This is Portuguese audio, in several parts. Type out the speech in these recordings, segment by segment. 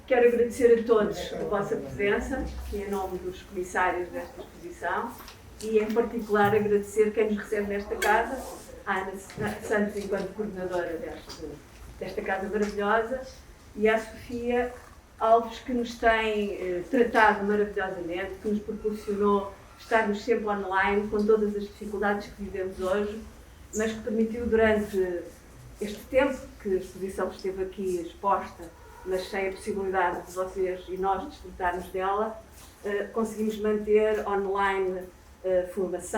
Quero agradecer a todos a vossa presença, em nome dos comissários desta exposição, e em particular agradecer quem nos recebe nesta casa, a Ana Santos, enquanto coordenadora desta casa maravilhosa, e à Sofia Alves, que nos tem tratado maravilhosamente, que nos proporcionou estarmos sempre online, com todas as dificuldades que vivemos hoje, mas que permitiu durante este tempo que a exposição esteve aqui exposta, mas sem a possibilidade de vocês e nós desfrutarmos dela, conseguimos manter online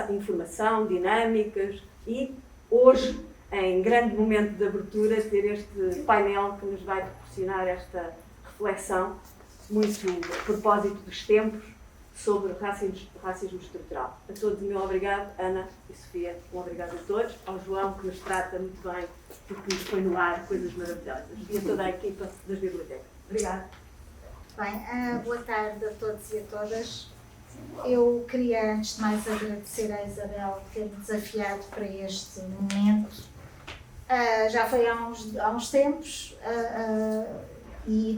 informação, dinâmicas e hoje, em grande momento de abertura, ter este painel que nos vai proporcionar esta reflexão muito a propósito dos tempos sobre racismo estrutural. A todos o meu obrigado, Ana e Sofia, um obrigado a todos, ao João, que nos trata muito bem porque nos põe no ar coisas maravilhosas, e a toda a equipa das bibliotecas. Obrigada. Bem, boa tarde a todos e a todas. Eu queria, antes de mais, agradecer à Isabel por ter-me desafiado para este momento. Já foi há uns tempos e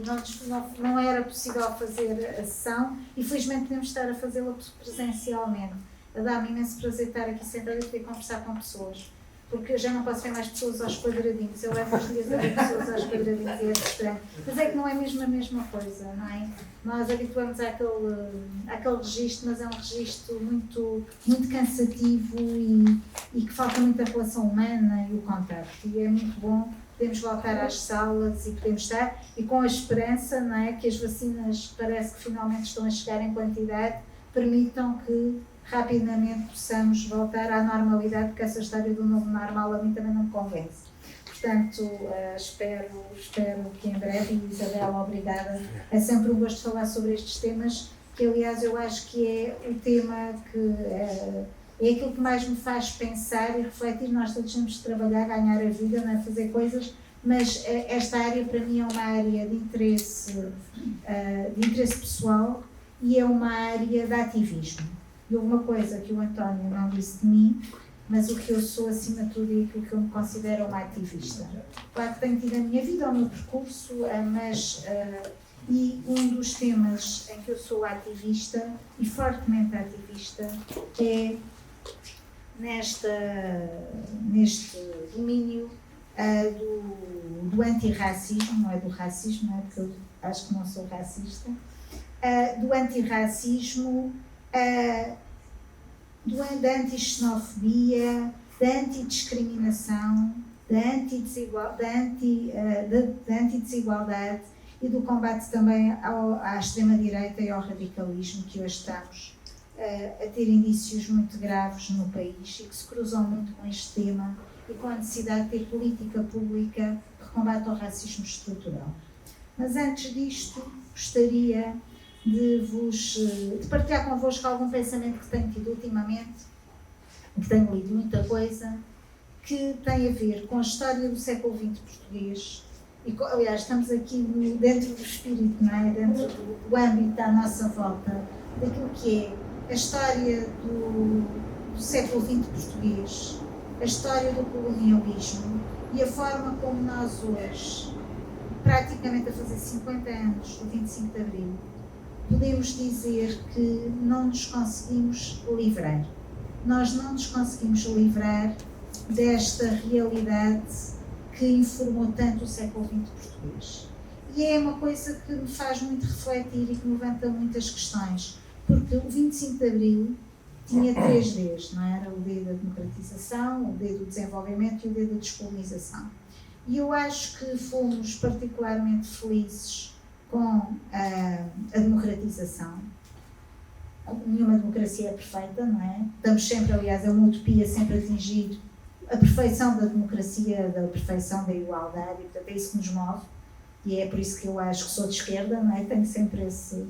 não era possível fazer a sessão e felizmente podemos estar a fazê-la presencialmente. Dá-me imenso prazer estar aqui sentada e poder conversar com pessoas, porque eu já não posso ver mais pessoas aos quadradinhos. Eu levo os dias a ver pessoas aos quadradinhos e é estranho. Mas é que não é mesmo a mesma coisa, não é? Nós habituamos àquele registro, mas é um registro muito, muito cansativo e que falta muito a relação humana e o contacto. E é muito bom podemos voltar às salas e podemos estar, e com a esperança, não é, que as vacinas parece que finalmente estão a chegar em quantidade, permitam que rapidamente possamos voltar à normalidade, porque essa história do novo normal a mim também não me convence. Portanto, espero que em breve, e Isabela, obrigada, é sempre um gosto falar sobre estes temas, que aliás eu acho que é o tema que é aquilo que mais me faz pensar e refletir. Nós todos temos de trabalhar, ganhar a vida, não é? Fazer coisas, mas esta área para mim é uma área de interesse pessoal e é uma área de ativismo. E houve uma coisa que o António não disse de mim, mas o que eu sou acima de tudo e aquilo que eu me considero uma ativista. Claro que tenho tido a minha vida, o meu percurso, e um dos temas em que eu sou ativista, e fortemente ativista, é neste domínio do antirracismo, não é do racismo, não é? Porque eu acho que não sou racista, do antirracismo, da antixenofobia, da antidiscriminação, da antidesigualdade e do combate também à extrema-direita e ao radicalismo, que hoje estamos a ter indícios muito graves no país e que se cruzam muito com este tema e com a necessidade de ter política pública de combate ao racismo estrutural. Mas antes disto, gostaria de partilhar convosco algum pensamento que tenho tido ultimamente, que tenho lido muita coisa, que tem a ver com a história do século XX português. E, aliás, estamos aqui dentro do espírito, não é? Dentro do âmbito da nossa volta, daquilo que é a história do século XX português, a história do colonialismo e a forma como nós hoje, praticamente a fazer 50 anos do 25 de Abril, podemos dizer que não nos conseguimos livrar. Nós não nos conseguimos livrar desta realidade que informou tanto o século XX português. E é uma coisa que me faz muito refletir e que me levanta muitas questões, porque o 25 de Abril tinha 3 Ds, não era? O D da democratização, o D do desenvolvimento e o D da descolonização. E eu acho que fomos particularmente felizes com a democratização. Nenhuma democracia é perfeita, não é? Estamos sempre, aliás, é uma utopia sempre atingir a perfeição da democracia, da perfeição da igualdade, e portanto é isso que nos move, e é por isso que eu acho que sou de esquerda, não é? Tenho sempre esse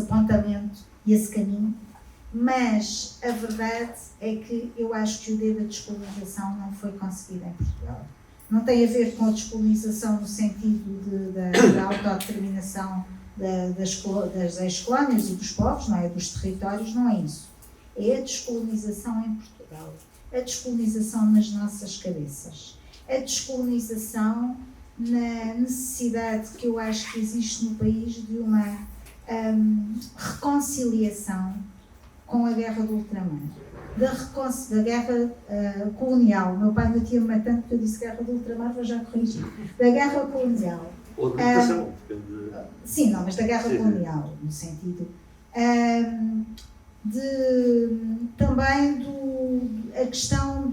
apontamento e esse caminho, mas a verdade é que eu acho que o D da descolonização não foi conseguido em Portugal. Não tem a ver com a descolonização no sentido da autodeterminação das ex-colónias e dos povos, não é? Dos territórios, não é isso. É a descolonização em Portugal, a descolonização nas nossas cabeças, a descolonização na necessidade que eu acho que existe no país de uma reconciliação com a guerra do ultramar, da guerra colonial. Meu pai batia-me tanto que eu disse guerra do ultramar, vou já corrigir. Da guerra colonial. Ou de limitação. Sim, não, mas da guerra colonial, no sentido também a questão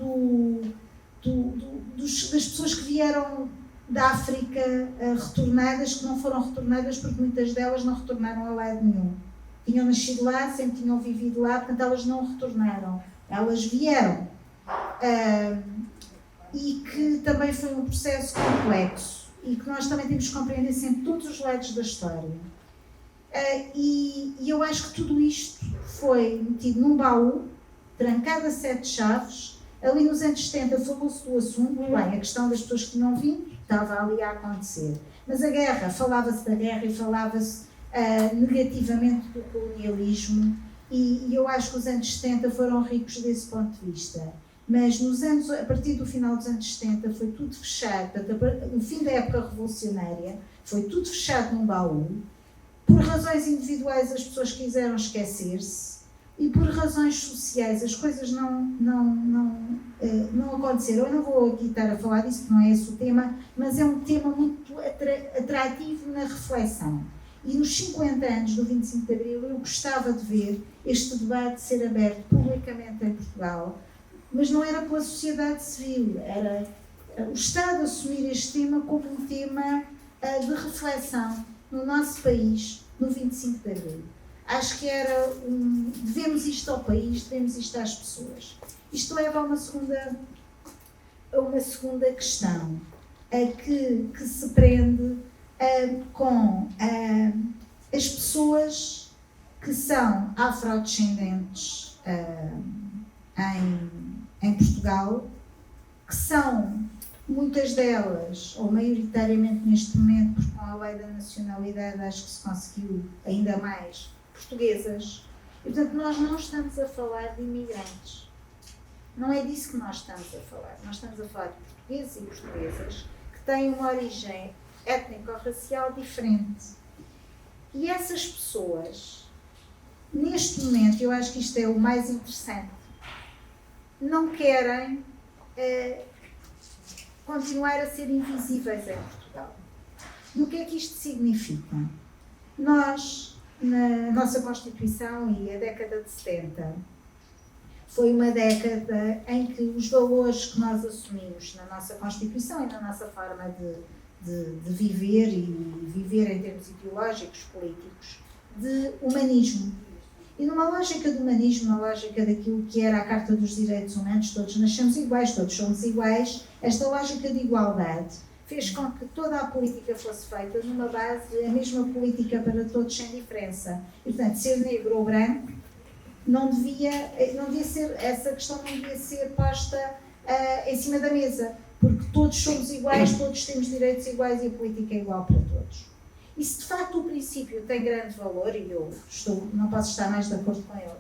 das pessoas que vieram da África retornadas, que não foram retornadas porque muitas delas não retornaram a lado nenhum. Tinham nascido lá, sempre tinham vivido lá, portanto elas não retornaram. Elas vieram. E que também foi um processo complexo e que nós também temos que compreender sempre todos os lados da história. E eu acho que tudo isto foi metido num baú, trancado a 7 chaves. Ali nos anos 70 falou-se do assunto, bem, a questão das pessoas que tinham vindo estava ali a acontecer. Mas a guerra, falava-se da guerra e falava-se negativamente do colonialismo, e eu acho que os anos 70 foram ricos desse ponto de vista. Mas a partir do final dos anos 70 foi tudo fechado, no fim da época revolucionária, foi tudo fechado num baú. Por razões individuais as pessoas quiseram esquecer-se e por razões sociais as coisas não aconteceram. Eu não vou aqui estar a falar disso porque não é esse o tema, mas é um tema muito atrativo na reflexão. E nos 50 anos do 25 de Abril eu gostava de ver este debate ser aberto publicamente em Portugal, mas não era pela sociedade civil, era o Estado assumir este tema como um tema de reflexão no nosso país no 25 de Abril. Acho que devemos isto ao país, devemos isto às pessoas. Isto leva a uma segunda questão, que se prende com as pessoas que são afrodescendentes em Portugal, que são muitas delas, ou maioritariamente neste momento, porque com a lei da nacionalidade acho que se conseguiu ainda mais, portuguesas. E portanto nós não estamos a falar de imigrantes. Não é disso que nós estamos a falar. Nós estamos a falar de portugueses e portuguesas que têm uma origem étnico-racial diferente. E essas pessoas, neste momento, eu acho que isto é o mais interessante, não querem continuar a ser invisíveis em Portugal. E o que é que isto significa? Nós, na nossa Constituição, e a década de 70, foi uma década em que os valores que nós assumimos na nossa Constituição e na nossa forma de viver, e viver em termos ideológicos, políticos, de humanismo. E numa lógica de humanismo, uma lógica daquilo que era a Carta dos Direitos Humanos, todos nascemos iguais, todos somos iguais, esta lógica de igualdade fez com que toda a política fosse feita numa base de a mesma política para todos sem diferença. E, portanto, ser negro ou branco não devia ser, essa questão não devia ser posta em cima da mesa, porque todos somos iguais, todos temos direitos iguais e a política é igual para todos. E se de facto o princípio tem grande valor, e eu não posso estar mais de acordo com ele,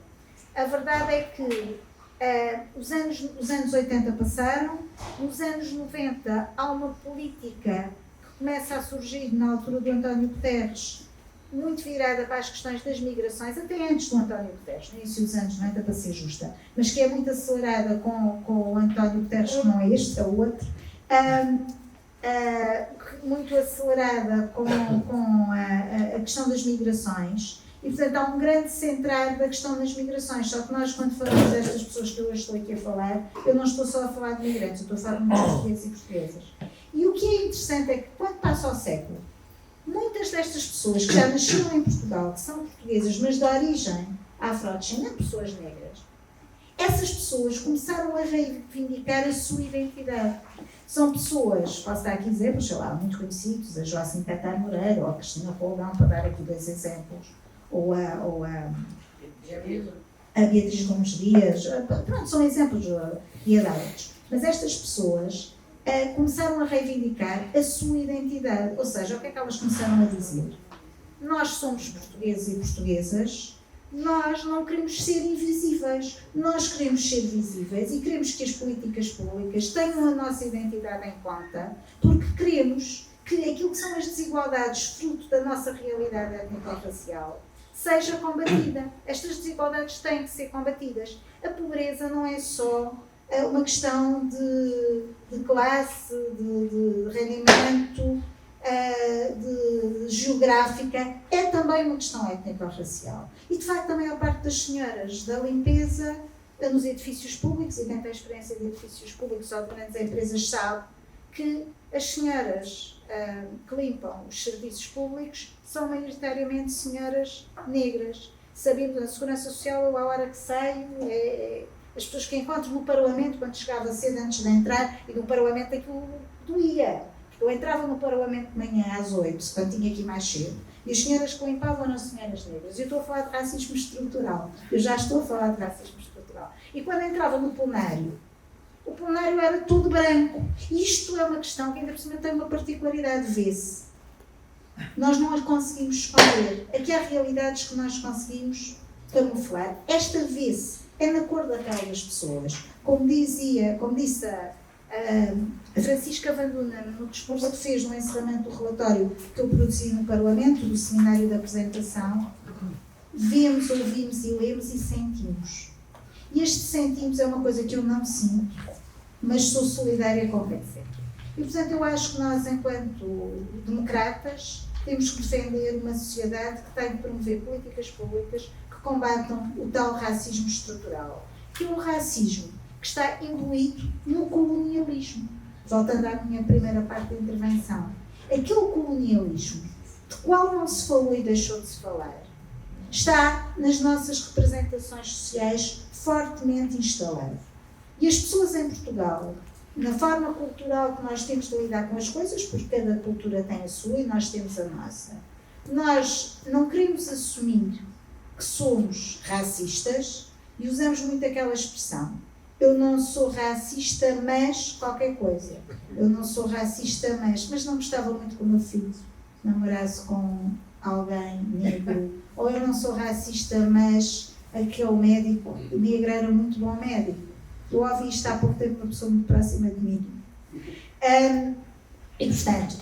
a verdade é que os anos 80 passaram, nos anos 90 há uma política que começa a surgir na altura do António Guterres, muito virada para as questões das migrações, até antes do António Guterres, no início dos anos 90, para ser justa, mas que é muito acelerada com o António Guterres, que não é este, é o outro, muito acelerada com a questão das migrações, e portanto há um grande centrar da questão das migrações, só que nós, quando falamos destas pessoas que eu hoje estou aqui a falar, eu não estou só a falar de migrantes, eu estou a falar de portugueses e portuguesas. E o que é interessante é que, quando passa o século, muitas destas pessoas que já nasceram em Portugal, que são portuguesas, mas de origem afrodescendente, pessoas negras, essas pessoas começaram a reivindicar a sua identidade. São pessoas, posso dar aqui exemplos, sei lá, muito conhecidos, a Joacim Catar Moreira ou a Cristina Roldão, para dar aqui 2 exemplos, ou a Beatriz Gomes Dias, pronto, são exemplos e a dar outros. Mas estas pessoas começaram a reivindicar a sua identidade, ou seja, o que é que elas começaram a dizer? Nós somos portugueses e portuguesas, nós não queremos ser invisíveis, nós queremos ser visíveis e queremos que as políticas públicas tenham a nossa identidade em conta, porque queremos que aquilo que são as desigualdades fruto da nossa realidade étnico-racial seja combatida. Estas desigualdades têm que ser combatidas. A pobreza não é só uma questão de classe, de rendimento, de geográfica, é também uma questão étnico-racial. E, de facto, a maior parte das senhoras da limpeza nos edifícios públicos, e quem tem experiência de edifícios públicos ou de grandes empresas sabe que as senhoras que limpam os serviços públicos são maioritariamente senhoras negras. Sabemos, na Segurança Social, eu, à hora que saio, as pessoas que encontro no Parlamento, quando chegava cedo antes de entrar, e no Parlamento aquilo doía. Eu entrava no Parlamento de manhã às 8, quando tinha aqui mais cedo, e as senhoras que limpavam eram senhoras negras. Eu estou a falar de racismo estrutural. Eu já estou a falar de racismo estrutural. E quando entrava no plenário, o plenário era todo branco. E isto é uma questão que ainda por cima tem uma particularidade, vê-se. Nós não as conseguimos esconder. Aqui há realidades que nós conseguimos camuflar. Esta vê-se. É na cor da pele das pessoas. Como disse a Francisca Van Dunen, no discurso que fez no encerramento do relatório que eu produzi no Parlamento, do seminário de apresentação, vemos, ouvimos e lemos e sentimos. E este sentimos é uma coisa que eu não sinto, mas sou solidária com quem sente. E, portanto, eu acho que nós, enquanto democratas, temos que defender uma sociedade que tem que promover políticas públicas que combatam o tal racismo estrutural, que é um racismo que está imbuído no colonialismo. Voltando à minha primeira parte da intervenção, aquele colonialismo de qual não se falou e deixou de se falar, está nas nossas representações sociais fortemente instalado. E as pessoas em Portugal, na forma cultural que nós temos de lidar com as coisas, porque cada cultura tem a sua e nós temos a nossa, nós não queremos assumir que somos racistas e usamos muito aquela expressão: eu não sou racista, mas qualquer coisa. Eu não sou racista, mas não gostava muito que o meu filho namorasse com alguém negro. Ou eu não sou racista, mas aquele médico negro era muito bom médico. Eu ouvi isto há pouco tempo, uma pessoa muito próxima de mim. E, portanto,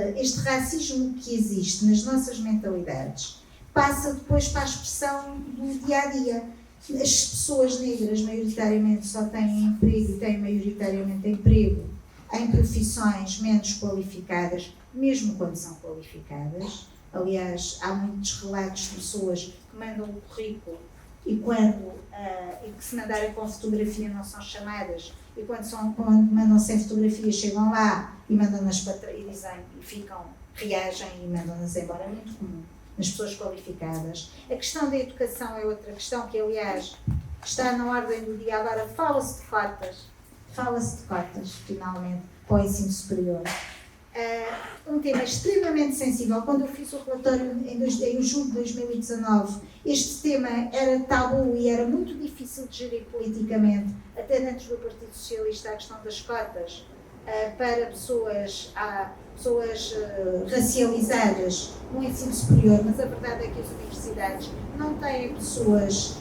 este racismo que existe nas nossas mentalidades passa depois para a expressão do dia-a-dia. As pessoas negras, maioritariamente, só têm emprego e têm maioritariamente emprego em profissões menos qualificadas, mesmo quando são qualificadas. Aliás, há muitos relatos de pessoas que mandam o currículo e que se mandarem com fotografia não são chamadas, e quando mandam sem fotografia chegam lá e mandam-nas para e dizem, e reagem e mandam-nas embora. É muito comum nas pessoas qualificadas. A questão da educação é outra questão que, aliás, está na ordem do dia. Agora fala-se de cotas, finalmente, para o ensino superior. Um tema extremamente sensível. Quando eu fiz o relatório em julho de 2019, este tema era tabu e era muito difícil de gerir politicamente, até dentro do Partido Socialista, a questão das cotas para pessoas racializadas no ensino superior, mas a verdade é que as universidades não têm pessoas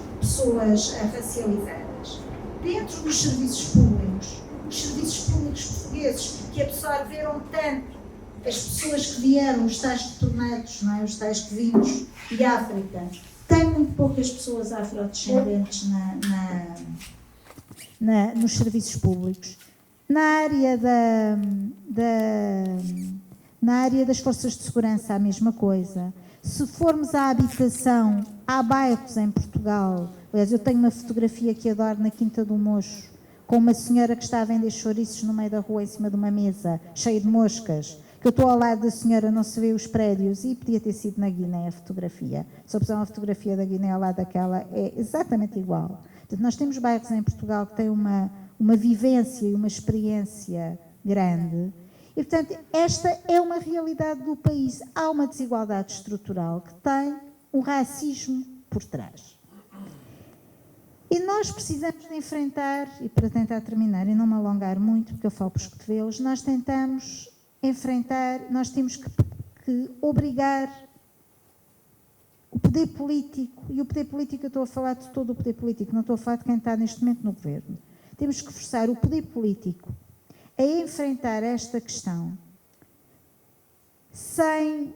racializadas. Dentro dos serviços públicos, os serviços públicos portugueses, que absorveram tanto as pessoas que vieram, os tais retornados, não é? Os tais que vimos de África, tem muito poucas pessoas afrodescendentes nos serviços públicos. Na área das forças de segurança, a mesma coisa. Se formos à habitação, há bairros em Portugal. Aliás, eu tenho uma fotografia que adoro na Quinta do Mocho, com uma senhora que está a vender chouriços no meio da rua, em cima de uma mesa, cheia de moscas, que eu estou ao lado da senhora, não se vê os prédios, e podia ter sido na Guiné a fotografia. Se eu puser uma fotografia da Guiné ao lado daquela, é exatamente igual. Portanto, nós temos bairros em Portugal que têm uma vivência e uma experiência grande. E, portanto, esta é uma realidade do país. Há uma desigualdade estrutural que tem um racismo por trás. E nós precisamos de enfrentar, e para tentar terminar e não me alongar muito, porque eu falo por os cotovelos, nós tentamos enfrentar, nós temos que obrigar o poder político, e o poder político, eu estou a falar de todo o poder político, não estou a falar de quem está neste momento no governo. Temos que forçar o poder político a enfrentar esta questão sem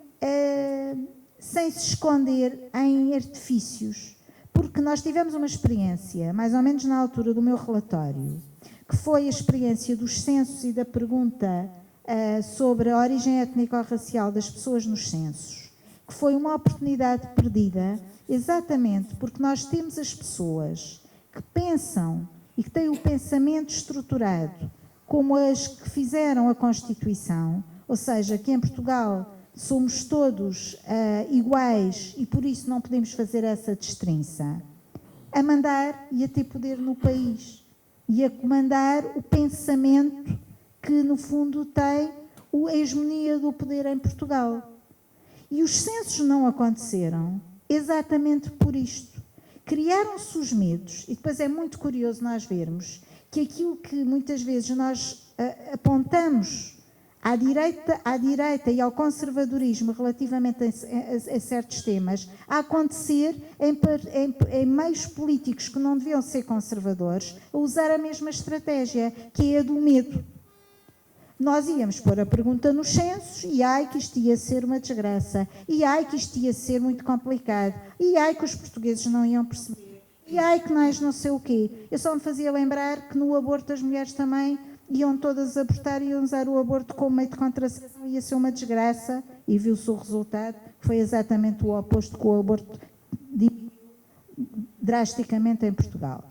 se esconder em artifícios, porque nós tivemos uma experiência, mais ou menos na altura do meu relatório, que foi a experiência dos censos e da pergunta sobre a origem étnico-racial das pessoas nos censos, que foi uma oportunidade perdida, exatamente porque nós temos as pessoas que pensam e que têm o pensamento estruturado como as que fizeram a Constituição, ou seja, que em Portugal somos todos iguais e por isso não podemos fazer essa distinção, a mandar e a ter poder no país e a comandar o pensamento que no fundo tem a hegemonia do poder em Portugal. E os censos não aconteceram exatamente por isto. Criaram-se os medos, e depois é muito curioso nós vermos que aquilo que muitas vezes nós apontamos à direita e ao conservadorismo relativamente a certos temas, a acontecer em meios políticos que não deviam ser conservadores, a usar a mesma estratégia, que é a do medo. Nós íamos pôr a pergunta nos censos e ai que isto ia ser uma desgraça, e ai que isto ia ser muito complicado, e ai que os portugueses não iam perceber, e ai que mais não sei o quê. Eu só me fazia lembrar que no aborto as mulheres também iam todas abortar e iam usar o aborto como meio de contracepção, ia ser uma desgraça, e viu-se o resultado, que foi exatamente o oposto, que o aborto diminuiu drasticamente em Portugal.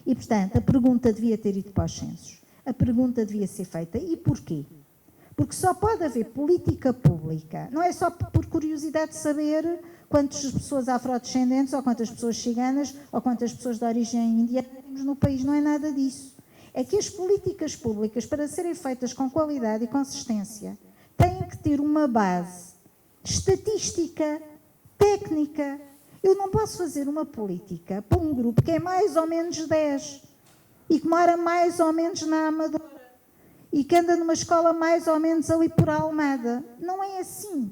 E, portanto, a pergunta devia ter ido para os censos. A pergunta devia ser feita. E porquê? Porque só pode haver política pública, não é só por curiosidade de saber quantas pessoas afrodescendentes, ou quantas pessoas ciganas, ou quantas pessoas de origem indiana temos no país, não é nada disso. É que as políticas públicas, para serem feitas com qualidade e consistência, têm que ter uma base estatística, técnica. Eu não posso fazer uma política para um grupo que é mais ou menos 10 e que mora mais ou menos na Amadora e que anda numa escola mais ou menos ali por Almada. Não é assim.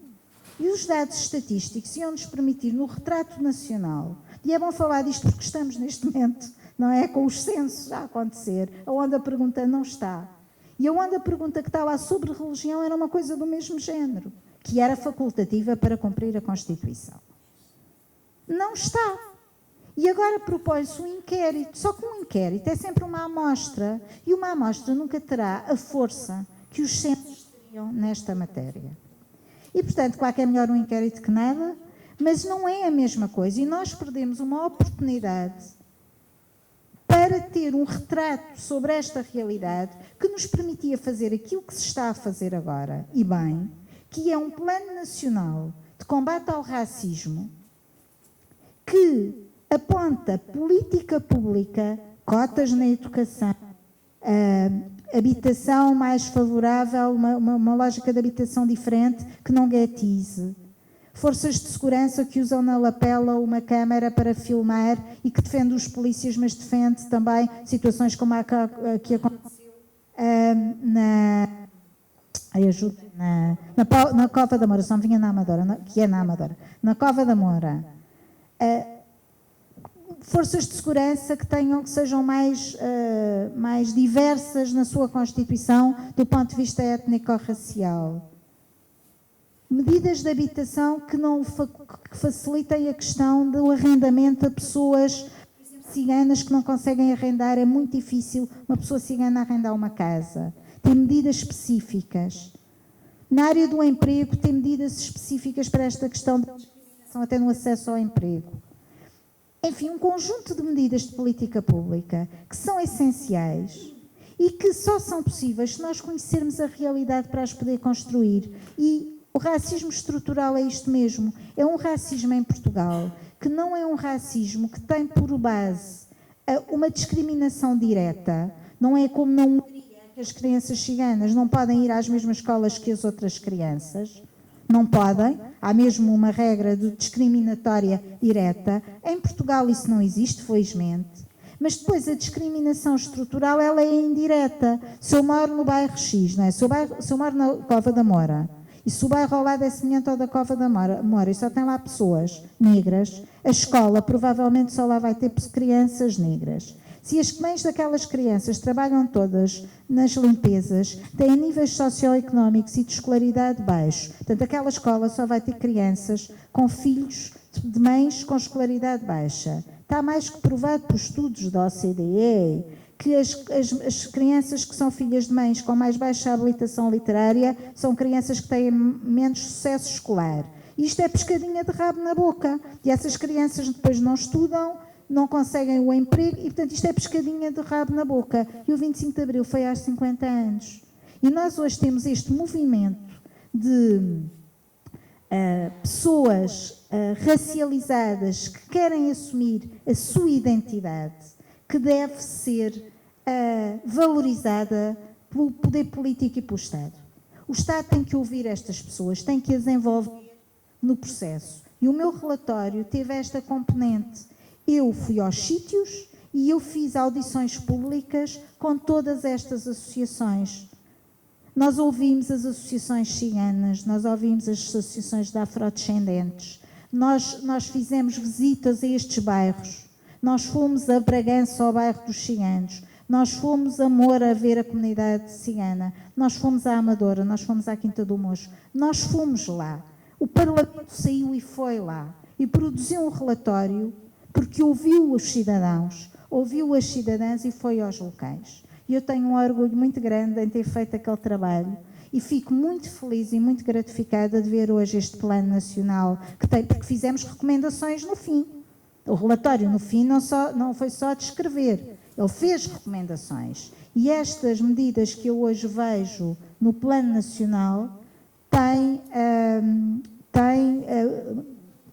E os dados estatísticos iam-nos permitir, no retrato nacional, e é bom falar disto porque estamos neste momento, não é, com os censos a acontecer, onde a pergunta não está. E onde a pergunta que está lá sobre religião era uma coisa do mesmo género, que era facultativa para cumprir a Constituição. Não está. E agora propõe-se um inquérito, só que um inquérito é sempre uma amostra, e uma amostra nunca terá a força que os censos teriam nesta matéria. E, portanto, claro que é melhor um inquérito que nada, mas não é a mesma coisa, e nós perdemos uma oportunidade para ter um retrato sobre esta realidade que nos permitia fazer aquilo que se está a fazer agora, e bem, que é um plano nacional de combate ao racismo, que aponta política pública, cotas na educação, habitação mais favorável, uma lógica de habitação diferente que não guetize, forças de segurança que usam na lapela uma câmara para filmar e que defende os polícias, mas defende também situações como a que aconteceu na Cova da Moura, só me vinha na Amadora, que é na Amadora, na Cova da Moura. Forças de segurança que sejam mais diversas na sua Constituição do ponto de vista étnico-racial. Medidas de habitação que facilitem a questão do arrendamento a pessoas ciganas que não conseguem arrendar. É muito difícil uma pessoa cigana arrendar uma casa. Tem medidas específicas. Na área do emprego, tem medidas específicas para esta questão da discriminação até no acesso ao emprego. Enfim, um conjunto de medidas de política pública que são essenciais e que só são possíveis se nós conhecermos a realidade para as poder construir. E o racismo estrutural é isto mesmo. É um racismo em Portugal que não é um racismo que tem por base uma discriminação direta. Não é como na Hungria, que as crianças ciganas não podem ir às mesmas escolas que as outras crianças. Não podem, há mesmo uma regra de discriminatória direta. Em Portugal isso não existe, felizmente. Mas depois a discriminação estrutural ela é indireta. Se eu moro no bairro X, não é? Se eu moro na Cova da Moura, e se o bairro ao lado é semelhante ao da Cova da Moura e só tem lá pessoas negras, a escola provavelmente só lá vai ter crianças negras. Se as mães daquelas crianças trabalham todas nas limpezas, têm níveis socioeconómicos e de escolaridade baixos, portanto, aquela escola só vai ter crianças com filhos de mães com escolaridade baixa. Está mais que provado por estudos da OCDE que as crianças que são filhas de mães com mais baixa habilitação literária são crianças que têm menos sucesso escolar. Isto é pescadinha de rabo na boca. E essas crianças depois não estudam, não conseguem o emprego e, portanto, isto é pescadinha de rabo na boca. E o 25 de Abril foi há 50 anos. E nós hoje temos este movimento de pessoas racializadas que querem assumir a sua identidade, que deve ser valorizada pelo poder político e pelo Estado. O Estado tem que ouvir estas pessoas, tem que as envolver no processo. E o meu relatório teve esta componente. Eu fui aos sítios e eu fiz audições públicas com todas estas associações. Nós ouvimos as associações ciganas, nós ouvimos as associações de afrodescendentes, nós fizemos visitas a estes bairros, nós fomos a Bragança, ao bairro dos ciganos, nós fomos a Moura a ver a comunidade cigana, nós fomos à Amadora, nós fomos à Quinta do Mocho, nós fomos lá. O Parlamento saiu e foi lá e produziu um relatório porque ouviu os cidadãos, ouviu as cidadãs e foi aos locais. E eu tenho um orgulho muito grande em ter feito aquele trabalho e fico muito feliz e muito gratificada de ver hoje este plano nacional que tem, porque fizemos recomendações no fim. O relatório no fim não foi só descrever, ele fez recomendações. E estas medidas que eu hoje vejo no plano nacional têm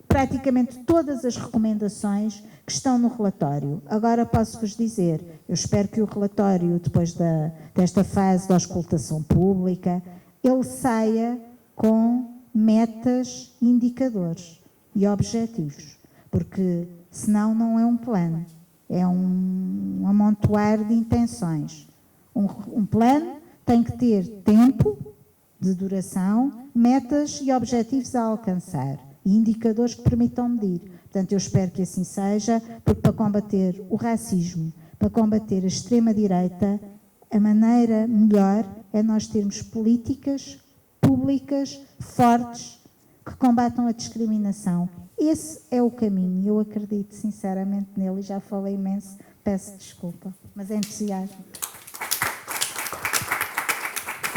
praticamente todas as recomendações que estão no relatório. Agora posso-vos dizer, eu espero que o relatório, depois desta fase de auscultação pública, ele saia com metas, indicadores e objetivos, porque senão não é um plano, é um amontoar de intenções. Um plano tem que ter tempo de duração, metas e objetivos a alcançar e indicadores que permitam medir. Portanto, eu espero que assim seja, porque para combater o racismo, para combater a extrema-direita, a maneira melhor é nós termos políticas públicas fortes que combatam a discriminação. Esse é o caminho e eu acredito sinceramente nele e já falei imenso, peço desculpa, mas é entusiasmo.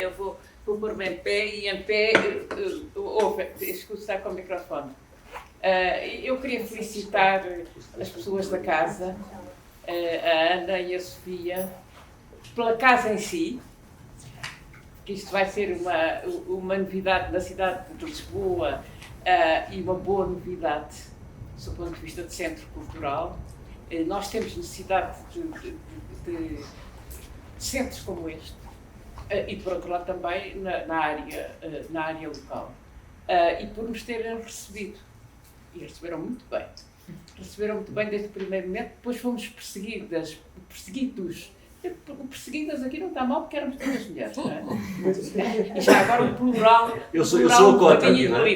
Eu vou pôr-me em pé e em pé, escutar com o microfone. Eu queria felicitar as pessoas da casa, a Ana e a Sofia, pela casa em si, que isto vai ser uma novidade na cidade de Lisboa e uma boa novidade, do ponto de vista de centro cultural. Nós temos necessidade de centros como este. E, por outro lado, também na área local. E por nos terem recebido. E receberam muito bem. Receberam muito bem desde o primeiro momento. Depois fomos perseguidas. Perseguidas aqui não está mal porque éramos todas mulheres, não é? E já agora o plural. Eu sou a cota aqui, não é?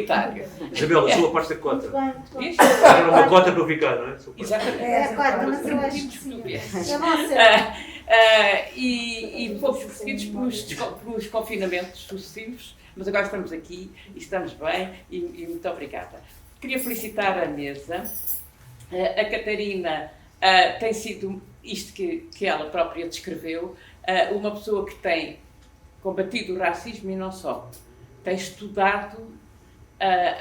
Isabel, eu sou a parte da cota. Era uma cota para eu ficar, não é? Exatamente. É a cota, mas eu acho que sim. E fomos perseguidos pelos confinamentos sucessivos, mas agora estamos aqui e estamos bem e muito obrigada. Queria felicitar a mesa. A Catarina tem sido isto que ela própria descreveu, uma pessoa que tem combatido o racismo e não só. Tem estudado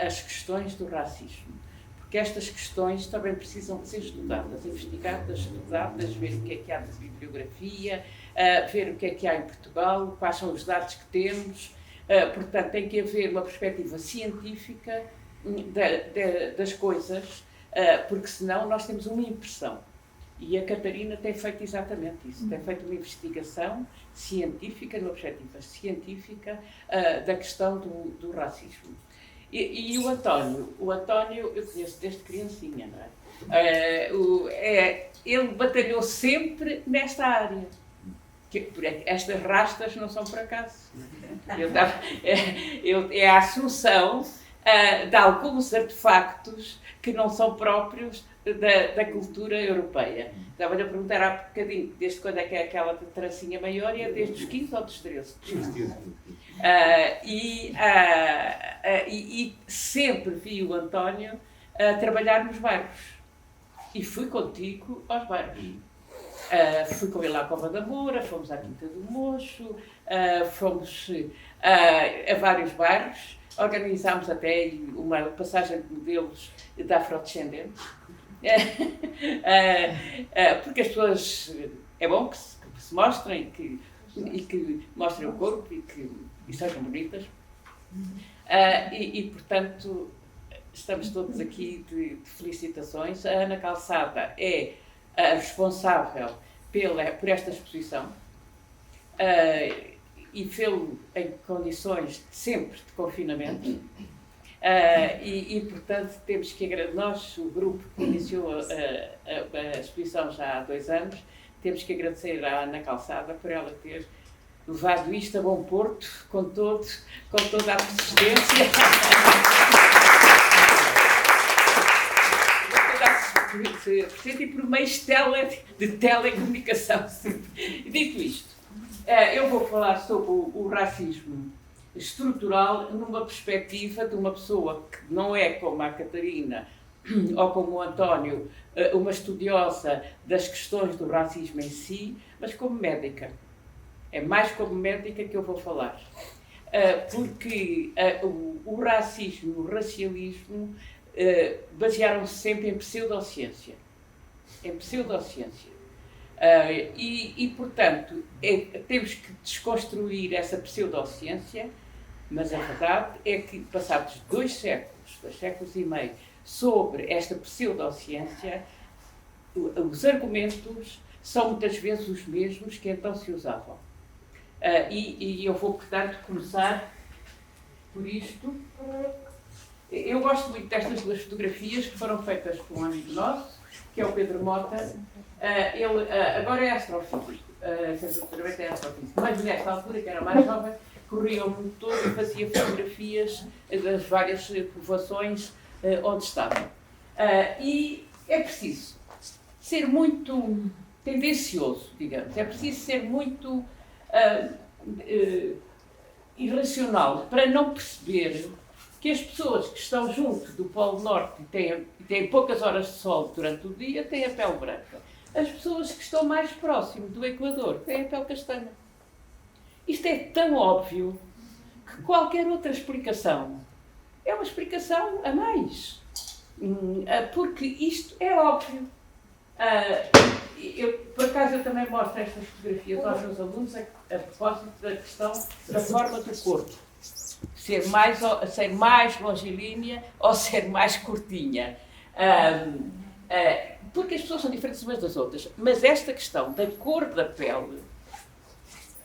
as questões do racismo. Porque estas questões também precisam de ser estudadas, investigadas, estudadas, ver o que há de bibliografia, ver o que há em Portugal, quais são os dados que temos. Portanto, tem que haver uma perspectiva científica das coisas, porque senão nós temos uma impressão. E a Catarina tem feito exatamente isso, tem feito uma investigação científica, uma perspectiva científica da questão do racismo. E o António eu conheço desde criancinha, não é? Ele batalhou sempre nesta área. Estas rastas não são por acaso. É a Assunção de alguns artefactos que não são próprios da cultura europeia. Estava-lhe a perguntar há bocadinho, desde quando é que é aquela trancinha maior, e é desde os 15 ou dos 13? E sempre vi o António trabalhar nos bairros. E fui contigo aos bairros. Fui com ele à Cova da Moura, fomos à Quinta do Mocho, fomos a vários bairros, organizámos até uma passagem de modelos de afrodescendentes, porque as pessoas, é bom que se mostrem e que mostrem o corpo e sejam bonitas, portanto estamos todos aqui de felicitações. A Ana Calçada é a responsável por esta exposição e fê-lo em condições sempre de confinamento portanto temos que agradecer, nós, o grupo que iniciou a exposição já há 2 anos, temos que agradecer à Ana Calçada por ela ter levado isto a bom porto com toda a persistência. E por meios de telecomunicação. Dito isto, eu vou falar sobre o racismo estrutural numa perspectiva de uma pessoa que não é como a Catarina ou como o António, uma estudiosa das questões do racismo em si, mas como médica. É mais como médica que eu vou falar. Porque o racismo, o racialismo, basearam-se sempre em pseudociência. Portanto, temos que desconstruir essa pseudociência, mas a verdade é que, passados 2 séculos e meio, sobre esta pseudociência, os argumentos são muitas vezes os mesmos que então se usavam. Eu vou, portanto, começar por isto. Eu gosto muito destas 2 fotografias que foram feitas por um amigo nosso, que é o Pedro Mota. Ele agora é astrofísico, mas nesta altura, que era mais jovem, corria o mundo todo e fazia fotografias das várias povoações onde estava. E é preciso ser muito tendencioso, digamos, é preciso ser muito irracional para não perceber que as pessoas que estão junto do Polo Norte e têm poucas horas de sol durante o dia têm a pele branca. As pessoas que estão mais próximo do Equador têm a pele castanha. Isto é tão óbvio que qualquer outra explicação é uma explicação a mais. Porque isto é óbvio. Por acaso, eu também mostro estas fotografias aos meus alunos a propósito da questão da forma do corpo. Ser mais longilínea ou ser mais curtinha. Porque as pessoas são diferentes umas das outras. Mas esta questão da cor da pele,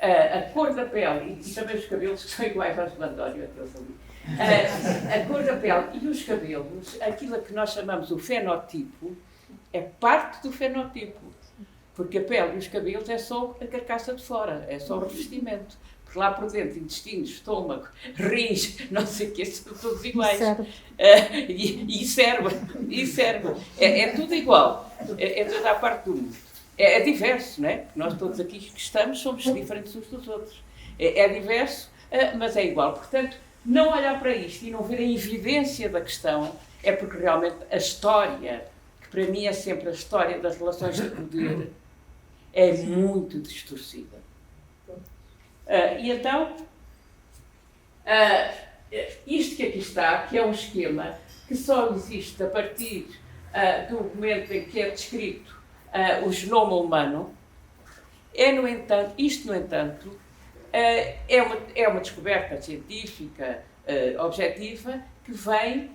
a cor da pele e também os cabelos, que são iguais aos do António, aqueles ali. A cor da pele e os cabelos, aquilo que nós chamamos o fenotipo, é parte do fenotipo. Porque a pele e os cabelos é só a carcaça de fora, é só o revestimento. Porque lá por dentro, intestino, estômago, rins, não sei o que, são todos iguais. E cérebro. É tudo igual. É toda a parte do mundo. É diverso, não é? Nós todos aqui que estamos somos diferentes uns dos outros. É diverso, mas é igual. Portanto, não olhar para isto e não ver a evidência da questão é porque realmente a história, que para mim é sempre a história das relações de poder, é muito distorcida. E então, isto que aqui está, que é um esquema que só existe a partir do momento em que é descrito o genoma humano, isto, no entanto, é uma descoberta científica objetiva que vem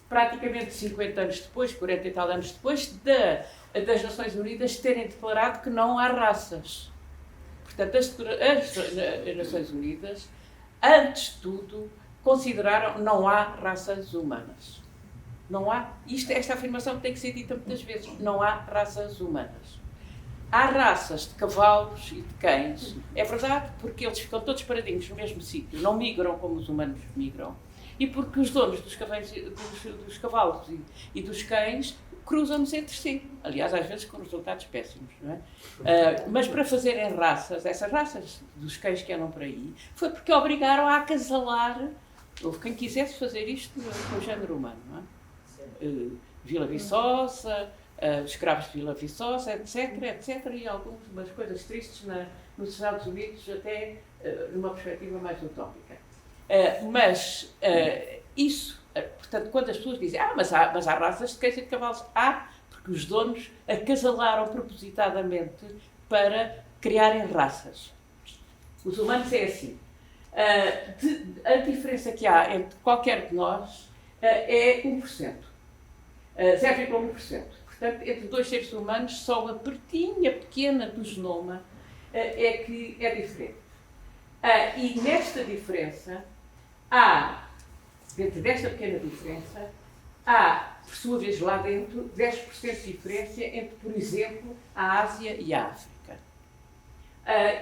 praticamente 50 anos depois, 40 e tal anos depois, das Nações Unidas terem declarado que não há raças. Portanto, as Nações Unidas, antes de tudo, consideraram que não há raças humanas. Não há. Esta afirmação tem que ser dita muitas vezes. Não há raças humanas. Há raças de cavalos e de cães. É verdade, porque eles ficam todos paradinhos no mesmo sítio. Não migram como os humanos migram. e porque os donos dos cavalos e dos cães cruzam-se entre si. Aliás, às vezes com resultados péssimos, não é? Mas para fazerem raças, essas raças dos cães que andam por aí, foi porque obrigaram a acasalar. Houve quem quisesse fazer isto com o género humano, não é? Vila Viçosa, os escravos de Vila Viçosa, etc. E algumas coisas tristes nos Estados Unidos, até numa perspectiva mais utópica. Mas isso, portanto, quando as pessoas dizem mas há raças de cães e de cavalos, porque os donos acasalaram propositadamente para criarem raças. Os humanos é assim. A diferença que há entre qualquer de nós é 1%. 0,1%. Portanto, entre dois seres humanos, só uma partinha pequena do genoma é que é diferente. E nesta diferença, dentro desta pequena diferença, há, por sua vez, lá dentro, 10% de diferença entre, por exemplo, a Ásia e a África.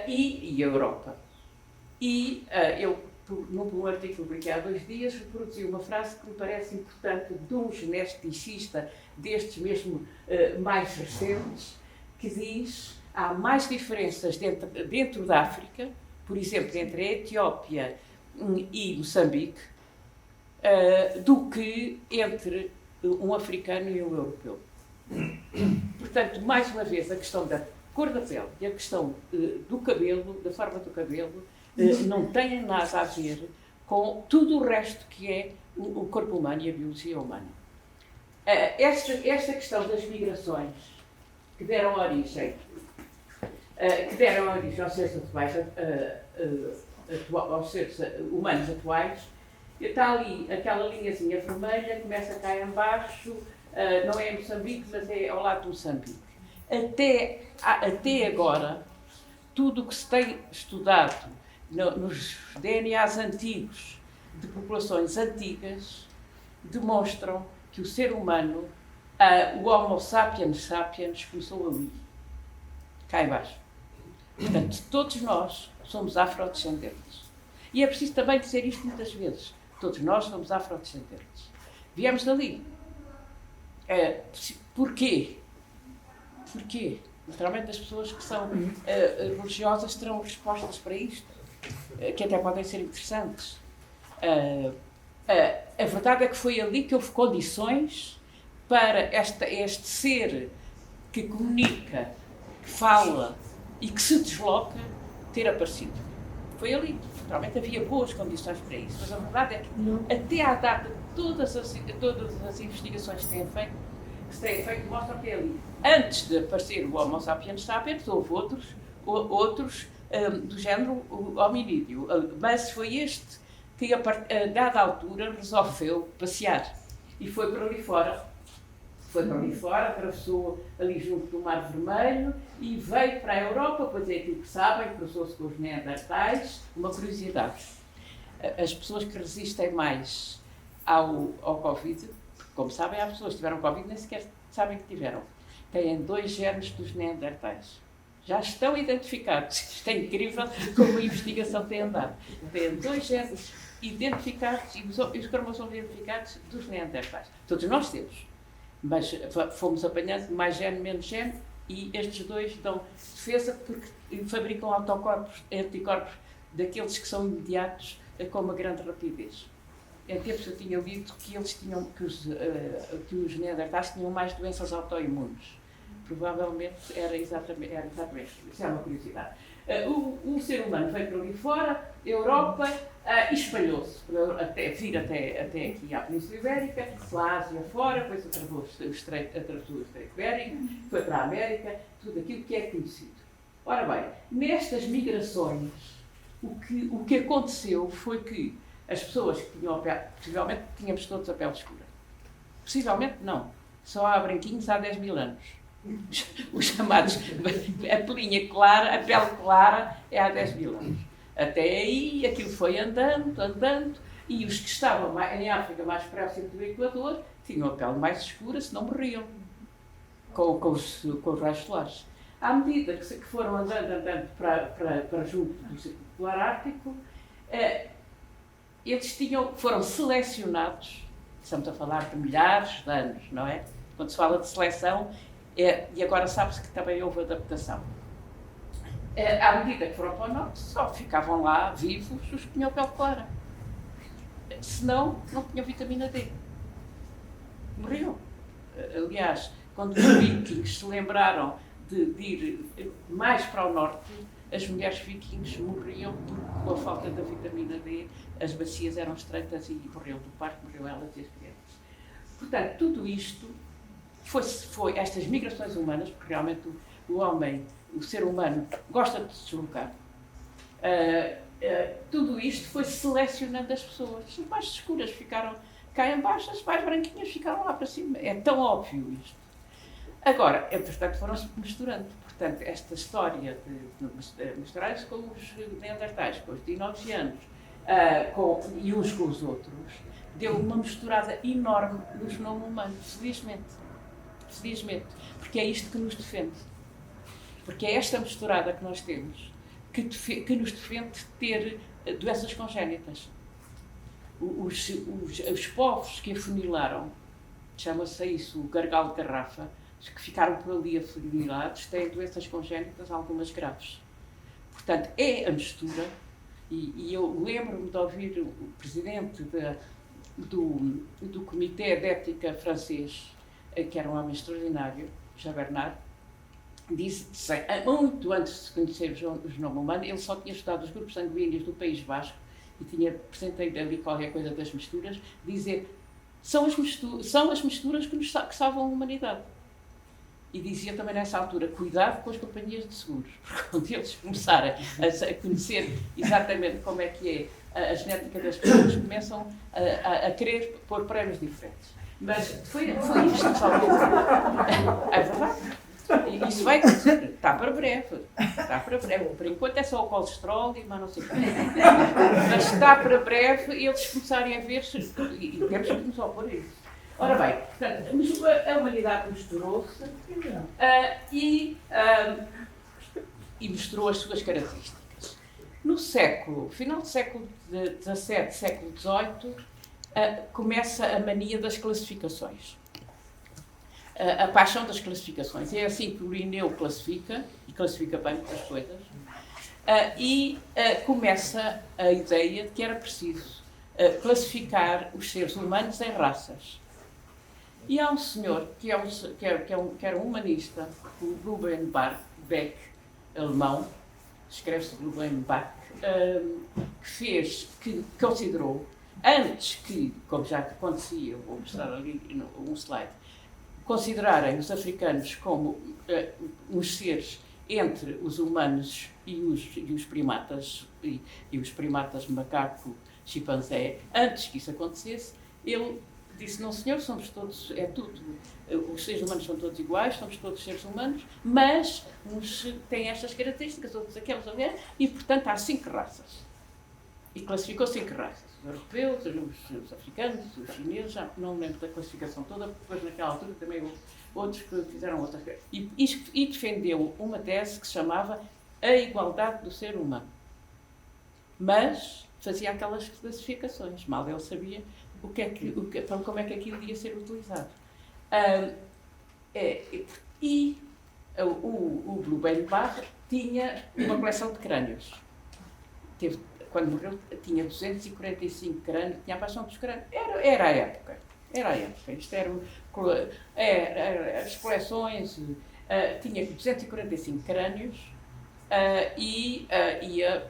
E a Europa. E eu, num artigo publicado há 2 dias, reproduzi uma frase que me parece importante de um geneticista destes mesmo mais recentes, que diz: há mais diferenças dentro da África, por exemplo, entre a Etiópia e Moçambique, do que entre um africano e um europeu. Portanto, mais uma vez, a questão da cor da pele e a questão do cabelo, da forma do cabelo, não têm nada a ver com tudo o resto que é o corpo humano e a biologia humana. Esta questão das migrações que deram origem aos seres atuais, aos seres humanos atuais, está ali aquela linhazinha vermelha, começa cá em baixo, não é em Moçambique, mas é ao lado de Moçambique. Até agora, tudo o que se tem estudado nos DNAs antigos de populações antigas demonstram que o ser humano, o Homo sapiens sapiens, começou ali, cá em baixo. Portanto, todos nós somos afrodescendentes. E é preciso também dizer isto muitas vezes. Todos nós somos afrodescendentes. Viemos dali. Porquê? Porquê? Naturalmente, as pessoas que são religiosas terão respostas para isto, que até podem ser interessantes. A verdade é que foi ali que houve condições para este ser que comunica, que fala e que se desloca ter aparecido. Foi ali. Naturalmente havia boas condições para isso, mas a verdade é que até à data todas as investigações que se têm feito mostram que é ali. Antes de aparecer o Homo sapiens sapiens, houve outros do género hominídeo, mas foi este que, a dada altura, resolveu passear e foi para ali fora. Atravessou ali junto do Mar Vermelho e veio para a Europa, pois é aquilo que sabem, cruzou-se com os neandertais. Uma curiosidade: as pessoas que resistem mais ao Covid, como sabem, há pessoas que tiveram Covid nem sequer sabem que tiveram, têm 2 genes dos neandertais. Já estão identificados. Isto é incrível como a investigação tem andado. Têm 2 genes identificados e os cromossomos identificados dos neandertais. Todos nós temos. Mas fomos apanhando mais gene, menos gene, e estes 2 dão defesa porque fabricam anticorpos daqueles que são imediatos com uma grande rapidez. Em tempos eu tinha lido que os neandertais tinham mais doenças autoimunes. Provavelmente era exatamente isso. É uma curiosidade. O ser humano veio para ali fora, Europa, e espalhou-se, até aqui à Península Ibérica, pela Ásia fora, depois atravessou o Estreito Ibérico, foi para a América, tudo aquilo que é conhecido. Ora bem, nestas migrações, o que aconteceu foi que as pessoas que tinham a pele, possivelmente tínhamos todos a pele escura. Possivelmente não, só há branquinhos há 10 mil anos. Os chamados, a pelinha clara, a pele clara é há 10 mil anos. Até aí aquilo foi andando, e os que estavam em África mais próximo do Equador tinham a pele mais escura, senão morriam com os raios solares. À medida que foram andando para junto do Círculo Polar Ártico, eles foram selecionados, estamos a falar de milhares de anos, não é? Quando se fala de seleção, e agora sabe-se que também houve adaptação. À medida que foram para o norte, só ficavam lá vivos os que tinham pele clara. Senão, não tinham vitamina D. Morriam. Aliás, quando os vikings se lembraram de ir mais para o norte, as mulheres vikings morriam com a falta da vitamina D, as bacias eram estreitas e morreu do parto, morreu elas e as crianças. Portanto, tudo isto foi estas migrações humanas, porque realmente o homem, o ser humano, gosta de se deslocar. Tudo isto foi selecionando as pessoas. As mais escuras ficaram cá em baixo, as mais branquinhas ficaram lá para cima. É tão óbvio isto. Agora, entretanto, foram-se misturando. Portanto, esta história de misturar-se com os neandertais, com os dinoxianos, e uns com os outros, deu uma misturada enorme no genoma humano, felizmente. Felizmente. Porque é isto que nos defende. Porque é esta misturada que nós temos que nos defende de ter doenças congénitas. Os povos que afunilaram, chama-se isso o gargalo de garrafa, os que ficaram por ali afunilados, têm doenças congénitas, algumas graves. Portanto, é a mistura, e eu lembro-me de ouvir o presidente do Comitê de Ética francês, que era um homem extraordinário, Jean Bernard, disse, muito antes de se conhecer o genoma humano, ele só tinha estudado os grupos sanguíneos do País Basco e tinha apresentado ali qualquer coisa das misturas, dizer, são as misturas que salvam a humanidade. E dizia também nessa altura, cuidado com as companhias de seguros, porque quando eles começarem a conhecer exatamente como é que é a genética das pessoas, começam a querer pôr prémios diferentes. Mas foi isto que salvou. É verdade. Isso vai acontecer, está para breve. Por enquanto é só o colesterol e mais não sei o que. Mas está para breve e eles começarem a ver e temos que nos opor a isso. Ora bem, portanto, a humanidade misturou-se e misturou as suas características. No final do século XVII, século XVIII, começa a mania das classificações. A paixão das classificações. É assim que o Linneu classifica, e classifica bem muitas coisas, começa a ideia de que era preciso classificar os seres humanos em raças. E há um senhor que era um humanista, o Ruben Beck, alemão, escreve-se Ruben Beck, que considerou, antes que, como já acontecia, vou mostrar ali um slide, considerarem os africanos como uns seres entre os humanos e os primatas, e os primatas macaco, chimpanzé, antes que isso acontecesse, ele disse, não senhor, somos todos, os seres humanos são todos iguais, somos todos seres humanos, mas uns têm estas características, outros aquelas, e portanto há 5 raças. E classificou 5 raças. Os europeus, os africanos, os chineses, já não me lembro da classificação toda, porque depois naquela altura também houve outros que fizeram outras coisas. E defendeu uma tese que se chamava a igualdade do ser humano. Mas fazia aquelas classificações, mal ele sabia como é que aquilo ia ser utilizado. O Blumenbach Barre tinha uma coleção de crânios. Quando morreu, tinha 245 crânios, tinha a paixão dos crânios. Era a época. Isto eram as coleções, tinha 245 crânios e ia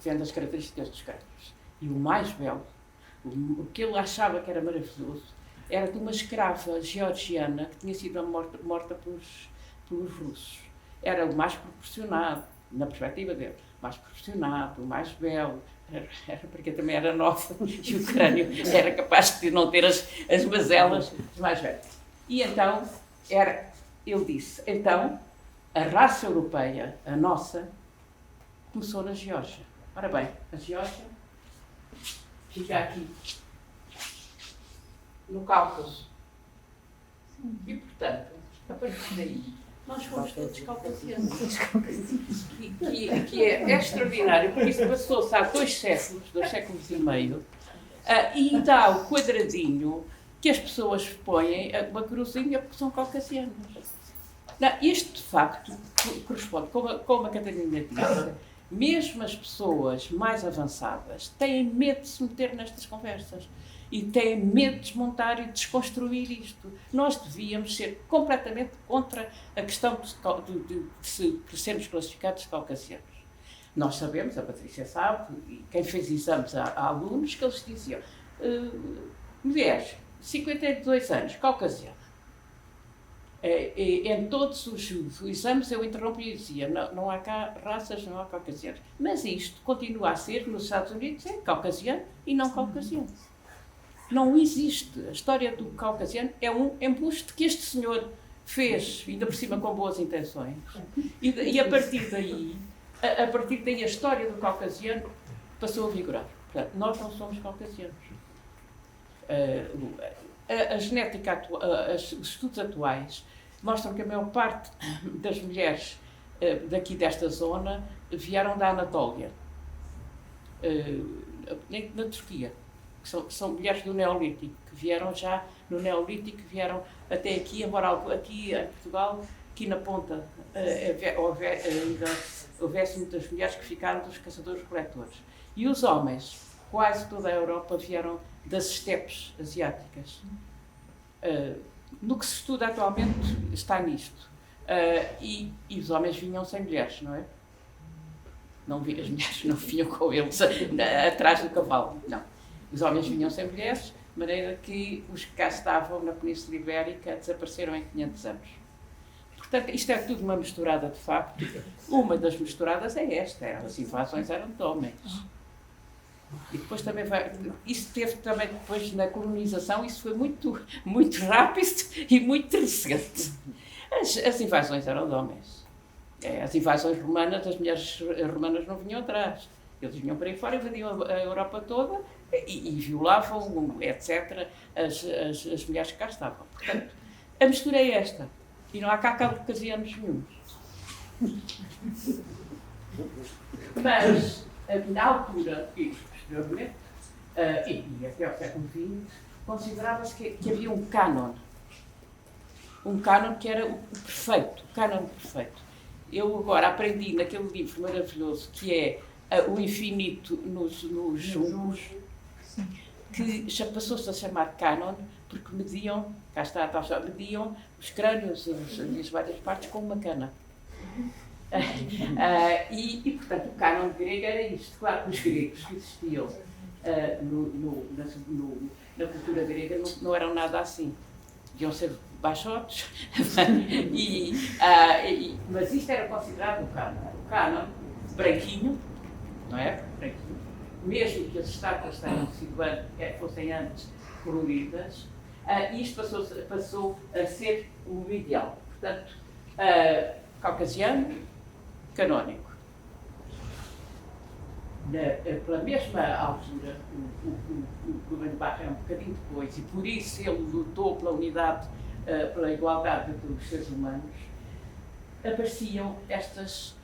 vendo as características dos crânios. E o mais belo, o que ele achava que era maravilhoso, era de uma escrava georgiana que tinha sido morta pelos russos. Era o mais proporcionado, na perspectiva dele, mais proporcionado, o mais belo, porque também era nova e o crânio era capaz de não ter as mazelas mais velhas. E então, ele disse, a raça europeia, a nossa, começou na Geórgia. Ora bem, a Geórgia fica aqui, no Cáucaso. E, portanto, a partir daí, nós fomos todos caucasianos. Que é extraordinário, porque isso passou-se há 2 séculos e meio, e dá o quadradinho que as pessoas põem, uma cruzinha, porque são caucasianos. Não, isto, de facto, corresponde, como a Catarina disse, mesmo as pessoas mais avançadas têm medo de se meter nestas conversas e têm medo de desmontar e desconstruir isto. Nós devíamos ser completamente contra a questão de sermos classificados de caucasianos. Nós sabemos, a Patrícia sabe, e quem fez exames a alunos, que eles diziam, mulheres, 52 anos, caucasiano. Em todos os exames eu interrompi e dizia, não há cá raças, não há caucasianos. Mas isto continua a ser, nos Estados Unidos, é caucasiano e não caucasiano. Não existe. A história do caucasiano é um embuste que este senhor fez, ainda por cima com boas intenções, e a partir daí a história do caucasiano passou a vigorar. Portanto, nós não somos caucasianos. A genética os estudos atuais mostram que a maior parte das mulheres daqui desta zona vieram da Anatólia, na Turquia, que são mulheres do Neolítico, que vieram já no Neolítico, vieram até aqui, embora aqui em Portugal, aqui na ponta, ainda houvesse muitas mulheres que ficaram dos caçadores-coletores. E os homens, quase toda a Europa, vieram das estepes asiáticas. No que se estuda atualmente está nisto. E os homens vinham sem mulheres, não é? As mulheres não vinham com eles atrás do cavalo, não. Os homens vinham sem mulheres, de maneira que os que cá estavam na Península Ibérica desapareceram em 500 anos. Portanto, isto é tudo uma misturada de facto. Uma das misturadas é esta, as invasões eram de homens. E depois também isso teve também depois na colonização, isso foi muito, muito rápido e muito recente. As invasões eram de homens. As invasões romanas, as mulheres romanas não vinham atrás. Eles vinham para aí fora, invadiam a Europa toda e violavam, etc., as mulheres que cá estavam. Portanto, a mistura é esta. E não há cá caucasianos nenhum. Mas, na altura, e posteriormente, e até ao século XX, considerava-se que havia um cânon. Um cânon que era o perfeito, o cânon perfeito. Eu agora aprendi naquele livro maravilhoso que é O Infinito nos Juncos, que já passou-se a chamar cânon porque mediam, cá está, mediam os crânios e as várias partes com uma cana. E, portanto, o cânon grego era isto. Claro que os gregos que existiam na cultura grega não eram nada assim. Deviam ser baixotes, mas isto era considerado o cânon. O cânon branquinho, não é? Branquinho. Mesmo que as estátuas fossem antes coloridas, isto passou a ser o ideal. Portanto, caucasiano, canónico. Pela mesma altura, o Governo Barra é um bocadinho depois, e por isso ele lutou pela unidade, pela igualdade entre os seres humanos, apareciam estas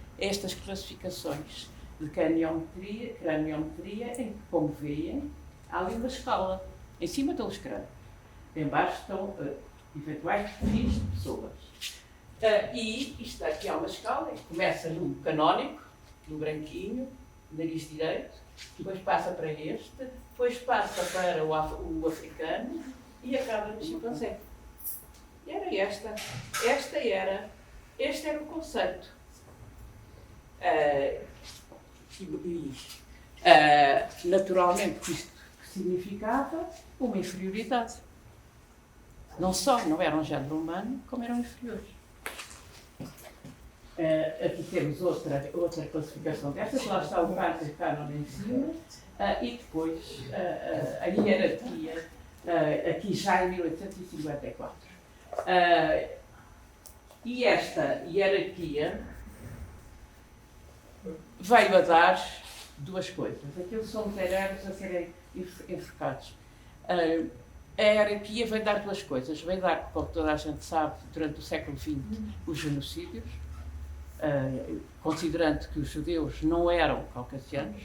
classificações de craniometria, em que, como veem, há ali uma escala. Em cima estão os crânios, em baixo estão eventuais perfis de pessoas. E isto aqui há uma escala, que começa no canónico, no branquinho, nariz direito, depois passa para este, depois passa para o africano e acaba no chimpanzé. E era este era o conceito. Naturalmente, isto significava uma inferioridade. Não eram género humano, como eram inferiores. Aqui temos outra classificação destas, lá está o cânon em cima, e depois a hierarquia, aqui já em 1854. E esta hierarquia veio a dar duas coisas. Aqueles são os heróis a serem enforcados. a hierarquia veio dar duas coisas. Veio dar, como toda a gente sabe, durante o século XX, os genocídios, considerando que os judeus não eram caucasianos,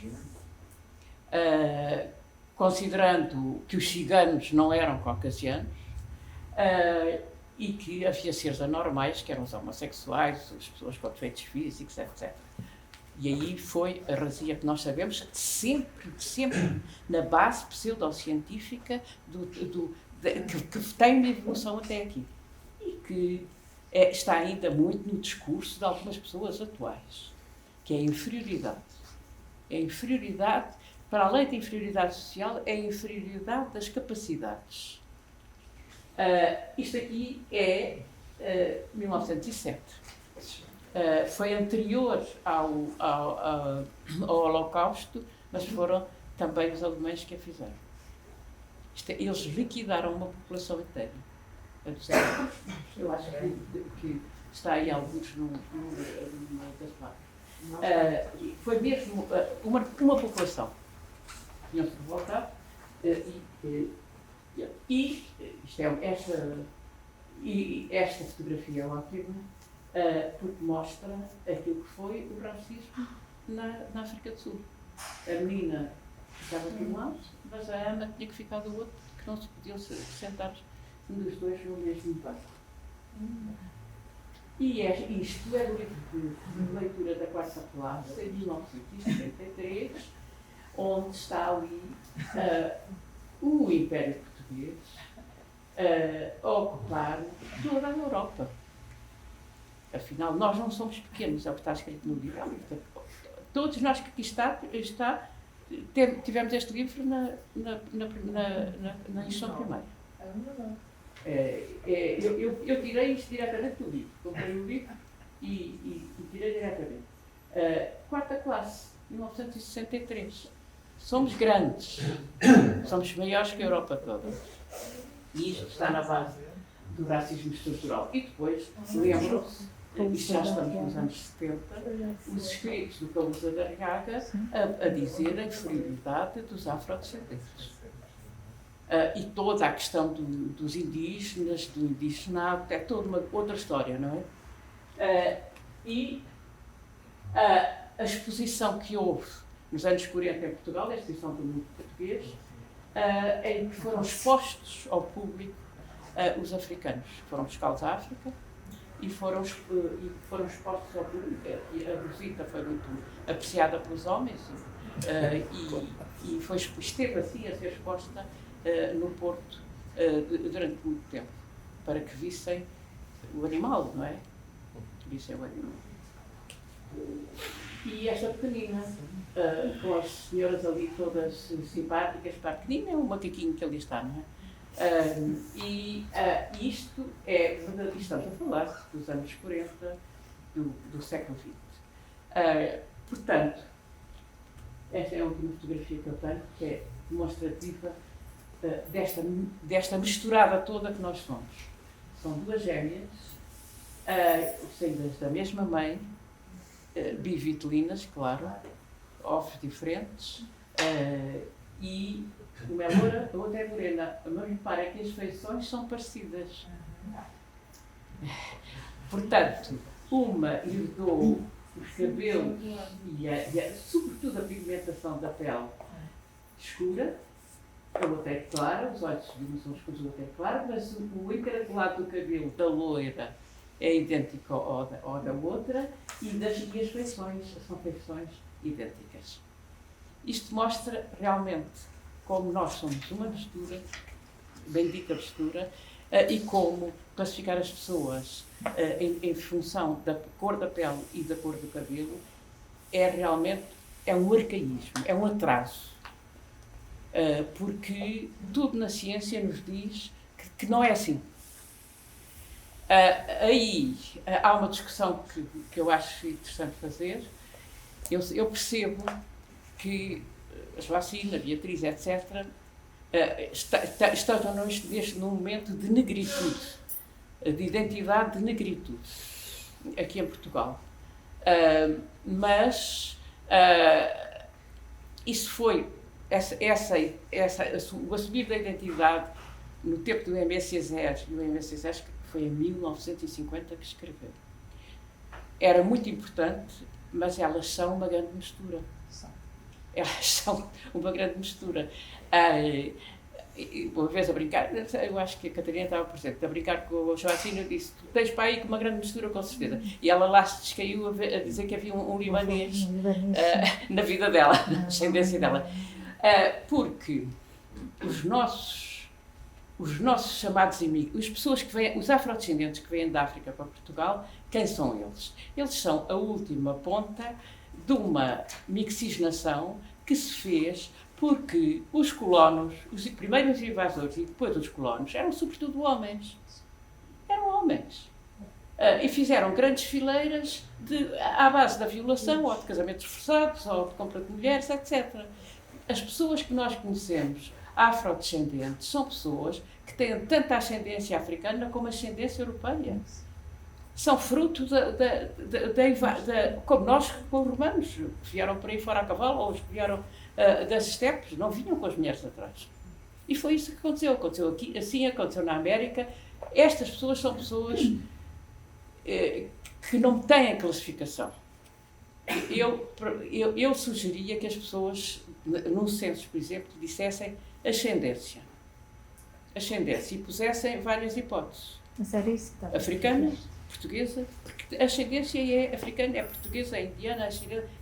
considerando que os ciganos não eram caucasianos, e que havia seres anormais, que eram os homossexuais, as pessoas com defeitos físicos, etc. E aí foi a razia que nós sabemos, sempre na base pseudocientífica que tem uma evolução até aqui. E que está ainda muito no discurso de algumas pessoas atuais, que é a inferioridade. É a inferioridade, para além da inferioridade social, é a inferioridade das capacidades. Isto aqui é 1907. Foi anterior ao Holocausto, mas foram também os alemães que a fizeram. Eles liquidaram uma população inteira. Eu acho que está aí alguns numa das partes. Foi mesmo uma população. Tinham-se revoltado esta fotografia é ótima, porque mostra aquilo que foi o racismo na África do Sul. A menina ficava de um lado, mas a Ana tinha que ficar do outro, porque não se podiam sentar dos dois no mesmo banco. E isto é o livro de leitura da quarta classe, em 1973, onde está ali o Império Português a ocupar toda a Europa. Afinal, nós não somos pequenos, é o que está escrito no livro. Todos nós que aqui tivemos este livro na instrução primária. Eu tirei isto diretamente do livro. Comprei o livro e tirei diretamente. Quarta classe, 1963. Somos grandes. Somos maiores que a Europa toda. E isto está na base do racismo estrutural. E depois, lembram-se, isto já estamos nos anos 70, os escritos do Calusa da Gaga a dizer a inferioridade dos afrodescendentes. E toda a questão dos indígenas, do indigenado, é toda uma outra história, não é? A exposição que houve nos anos 40 em Portugal, a exposição do mundo português, em que foram expostos ao público os africanos. Foram buscá-los à África e foram expostos ao público. E a visita foi muito apreciada pelos homens e esteve assim a ser exposta no Porto durante muito tempo, para que vissem o animal, não é? Vissem o animal. E esta pequenina, com as senhoras ali todas simpáticas, para a pequenina é um macaquinho que ali está, não é? Isto é verdade, estamos a falar dos anos 40 do século XX. Portanto, esta é a última fotografia que eu tenho, que é demonstrativa desta misturada toda que nós somos. São duas gêmeas, saídas da mesma mãe, bivitelinas, claro, ovos diferentes, e uma é loura, a outra é morena. Mas reparem que as feições são parecidas. Portanto, uma herdou os cabelos e sobretudo a pigmentação da pele escura, a outra é clara, os olhos são escuros, a outra é clara, mas o encaracolado do cabelo da loira é idêntico ao da outra e as feições são feições idênticas. Isto mostra realmente como nós somos uma mistura, bendita mistura, e como classificar as pessoas em função da cor da pele e da cor do cabelo é realmente um arcaísmo, é um atraso. Porque tudo na ciência nos diz que não é assim. Aí há uma discussão que eu acho interessante fazer. Eu percebo que as vacinas, Beatriz, etc., estão neste momento de negritude, de identidade de negritude, aqui em Portugal. Mas isso foi, o assumir da identidade no tempo do Aimé Césaire, e o Aimé Césaire foi em 1950 que escreveu. Era muito importante, mas elas são uma grande mistura. Elas são uma grande mistura. Uma vez a brincar, eu acho que a Catarina estava presente, a brincar com o Joacine, disse: tu tens para aí com uma grande mistura, com certeza. E ela lá se descaiu a dizer que havia um libanês na vida dela, na ascendência dela. Porque os nossos chamados imigrantes, as pessoas que vêm, os afrodescendentes que vêm da África para Portugal, quem são eles? Eles são a última ponta de uma mixigenação que se fez porque os colonos, os primeiros invasores e depois os colonos, eram sobretudo homens. Eram homens. E fizeram grandes fileiras à base da violação, ou de casamentos forçados, ou de compra de mulheres, etc. As pessoas que nós conhecemos, afrodescendentes, são pessoas que têm tanta ascendência africana como ascendência europeia. São fruto como nós, com os romanos, que vieram por aí fora a cavalo, ou os que vieram das estepes, não vinham com as mulheres atrás. E foi isso que aconteceu. Aconteceu aqui, assim aconteceu na América. Estas pessoas são pessoas que não têm classificação. Eu sugeria que as pessoas, num censo, por exemplo, dissessem ascendência. Ascendência. E pusessem várias hipóteses. Mas era isso que africana, portuguesa, porque a ascendência é africana, é portuguesa, é indiana,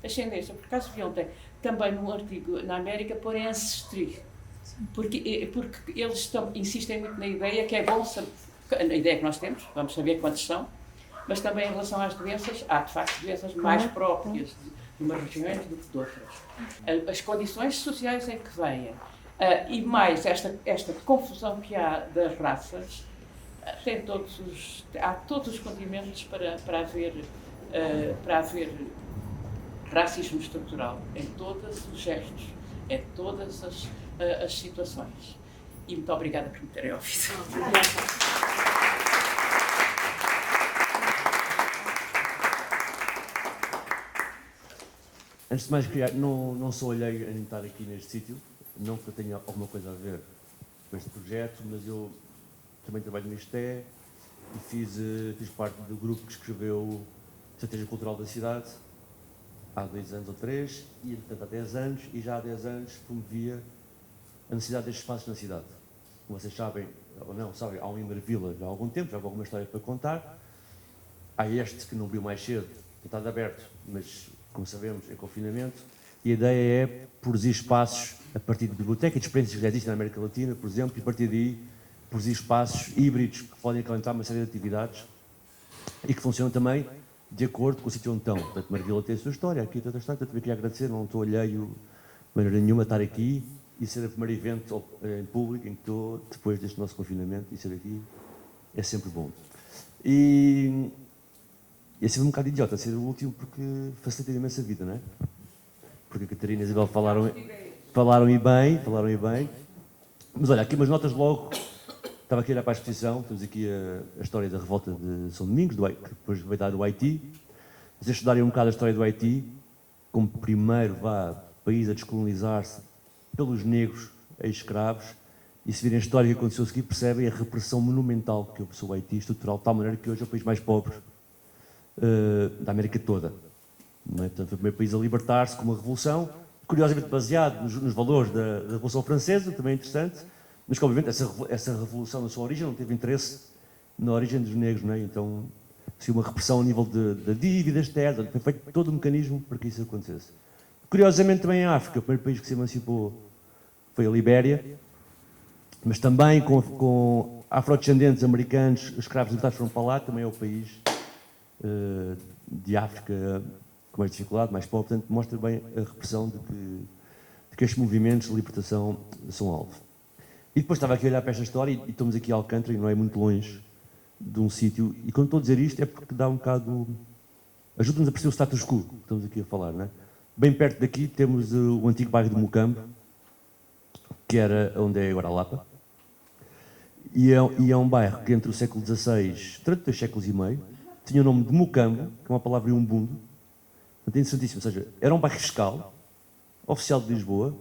ascendência. Por acaso vi ontem, também num artigo na América, porém ancestry. Porque eles insistem muito na ideia que é bom saber, a ideia que nós temos, vamos saber quantos são, mas também em relação às doenças, há de facto doenças mais próprias de umas regiões do que de outras. As condições sociais em que vêm, e mais esta confusão que há das raças, há todos os condimentos para haver racismo estrutural em todos os gestos, em todas as situações. E muito obrigada por me terem ouvido. Antes de mais, não sou alheio em estar aqui neste sítio, não que eu tenha alguma coisa a ver com este projeto, mas eu também trabalho no ISTE e fiz parte do grupo que escreveu a Estratégia Cultural da Cidade há 2 anos ou 3, e portanto há 10 anos, e já há 10 anos promovia a necessidade destes espaços na cidade. Como vocês sabem, ou não sabem, há um Imer Village há algum tempo, já há alguma história para contar. Há este que não abriu mais cedo, que está aberto, mas, como sabemos, em confinamento, e a ideia é produzir espaços a partir de biblioteca e de experiências que já existem na América Latina, por exemplo, e a partir daí produzir espaços híbridos que podem acalentar uma série de atividades e que funcionam também de acordo com o sítio onde estão. Portanto, Marvila tem a sua história, aqui tem outra história, portanto, eu queria agradecer, não estou alheio de maneira nenhuma a estar aqui e ser o primeiro evento em público em que estou, depois deste nosso confinamento, e ser aqui é sempre bom. E é sempre um bocado idiota ser o último, porque facilita imenso a vida, não é? Porque a Catarina e a Isabel falaram e bem. Mas olha, aqui umas notas logo. Estava aqui a olhar para a exposição, temos aqui a história da revolta de São Domingos, que depois vai dar o Haiti. Vocês estudarem um bocado a história do Haiti, como primeiro país a descolonizar-se pelos negros ex-escravos, e se virem a história que aconteceu aqui, percebem a repressão monumental que houve sobre o Haiti, estrutural, de tal maneira que hoje é o país mais pobre da América toda. Não é? Portanto, foi o primeiro país a libertar-se com uma revolução, curiosamente baseado nos valores da Revolução Francesa, também é interessante, mas que, obviamente, essa revolução, na sua origem, não teve interesse na origem dos negros, não é? Então, se uma repressão a nível de dívidas externas, foi feito todo um mecanismo para que isso acontecesse. Curiosamente, também a África, o primeiro país que se emancipou foi a Libéria, mas também com afrodescendentes americanos, os escravos libertados foram para lá, também é o país de África com mais dificuldade, mais pobre, portanto, mostra bem a repressão de que estes movimentos de libertação são alvo. E depois estava aqui a olhar para esta história e estamos aqui em Alcântara e não é muito longe de um sítio, e quando estou a dizer isto é porque dá um bocado, ajuda-nos a perceber o status quo que estamos aqui a falar, não é? Bem perto daqui temos o antigo bairro de Mocambo, que era onde é agora a Lapa, e é um bairro que entre o século XVI, durante 2 séculos e meio, tinha o nome de Mocambo, que é uma palavra iumbundo, portanto é interessantíssimo, ou seja, era um bairro fiscal, oficial de Lisboa,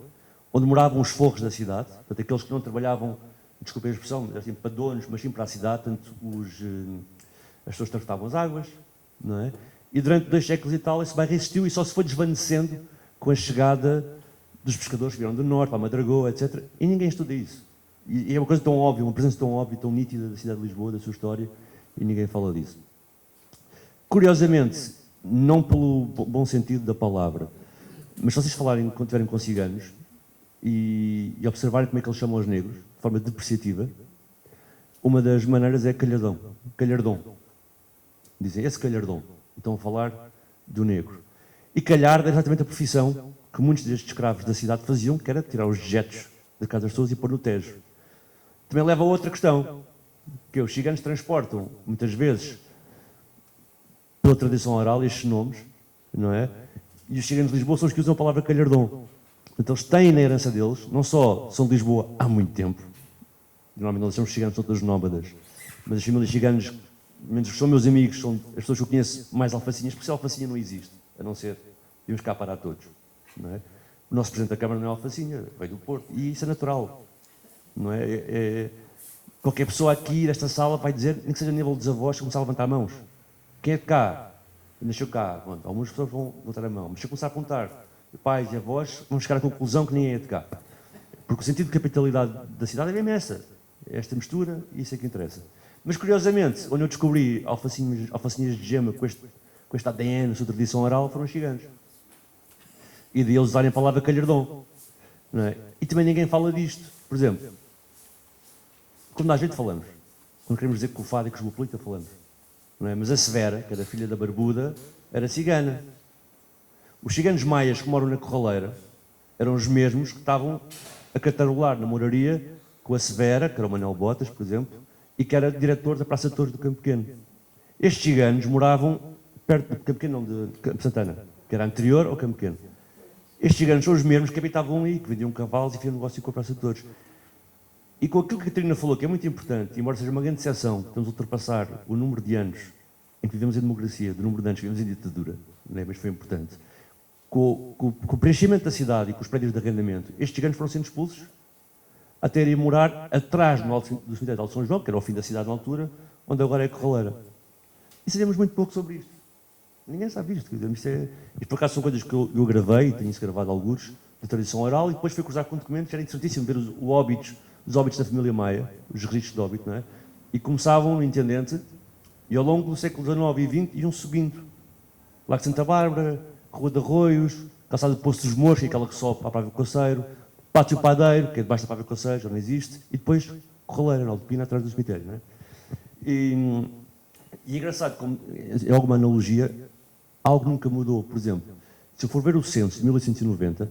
onde moravam os forros da cidade, portanto aqueles que não trabalhavam desculpem a expressão, assim, para donos, mas sim para a cidade, tanto as pessoas transportavam as águas, não é? E durante 2 séculos e tal, esse bairro existiu e só se foi desvanecendo com a chegada dos pescadores que vieram do norte, para a Madragoa, etc. E ninguém estuda isso. E é uma coisa tão óbvia, uma presença tão óbvia, tão nítida da cidade de Lisboa, da sua história, e ninguém fala disso. Curiosamente, não pelo bom sentido da palavra, mas se vocês falarem, quando estiverem com ciganos, e observarem como é que eles chamam os negros, de forma depreciativa, uma das maneiras é calhardão. Calhardão. Dizem, esse calhardão. Estão a falar do negro. E calhar é exatamente a profissão que muitos destes escravos da cidade faziam, que era tirar os dejetos da casa das pessoas e pôr no Tejo. Também leva a outra questão, que os ciganos transportam, muitas vezes, pela tradição oral, estes nomes, não é? E os ciganos de Lisboa são os que usam a palavra calhardão. Portanto, eles têm na herança deles, não só são de Lisboa há muito tempo, normalmente eles são os ciganos, são todos nómadas, mas as famílias ciganos, menos são meus amigos, são as pessoas que eu conheço mais alfacinhas, porque se a alfacinha não existe, a não ser, devemos cá parar todos, não é? O nosso Presidente da Câmara não é alfacinha, veio do Porto, e isso é natural, não é? Qualquer pessoa aqui nesta sala vai dizer, nem que seja a nível dos avós, começar a levantar mãos. Quem é de cá? Nasceu cá. Bom, algumas pessoas vão levantar a mão, mas se eu começar a apontar pais e avós, vão chegar à conclusão que ninguém é de cá. Porque o sentido de capitalidade da cidade é mesmo essa. É esta mistura e isso é que interessa. Mas, curiosamente, onde eu descobri alfacinhas de gema com este ADN, sua tradição oral, foram os ciganos. E de eles usarem a palavra calhardão. Não é? E também ninguém fala disto. Por exemplo, quando a gente falamos, quando queremos dizer que o Fado e cosmopolita falamos. Não é? Mas a Severa, que era filha da Barbuda, era cigana. Os ciganos maias que moram na Corraleira eram os mesmos que estavam a cantarolar na moraria com a Severa, que era o Manuel Botas, por exemplo, e que era diretor da Praça de Touros do Campo Pequeno. Estes ciganos moravam perto do Campo Pequeno, não, de Campo Santana, que era anterior ao Campo Pequeno. Estes ciganos são os mesmos que habitavam ali, que vendiam cavalos e faziam negócio com a Praça de Touros. E com aquilo que a Catarina falou, que é muito importante, embora seja uma grande exceção, estamos a ultrapassar o número de anos em que vivemos em democracia, do número de anos que vivemos em ditadura, não é? Mas foi importante. Com o preenchimento da cidade e com os prédios de arrendamento, estes ciganos foram sendo expulsos até irem morar atrás do cemitério de Alto São João, que era o fim da cidade na altura, onde agora é a Corraleira. E sabemos muito pouco sobre isto. Ninguém sabe isto. Isto por acaso são coisas que eu gravei, tenho isso gravado alguns, da tradição oral, e depois foi cruzar com documentos, era interessantíssimo ver os óbitos da família Maia, os registros de óbito, não é? E começavam no Intendente, e ao longo do século XIX e XX iam subindo. Lago de Santa Bárbara, Rua de Arroios, Calçada de Poço dos Mouros, que é aquela que sobe para a Praia do Coceiro, Pátio Padeiro, que é debaixo da Praia do Coceiro, já não existe, e depois Corraleira, na Alpina, atrás do cemitério, não é? E é engraçado, como é alguma analogia, algo nunca mudou. Por exemplo, se eu for ver o censo de 1890,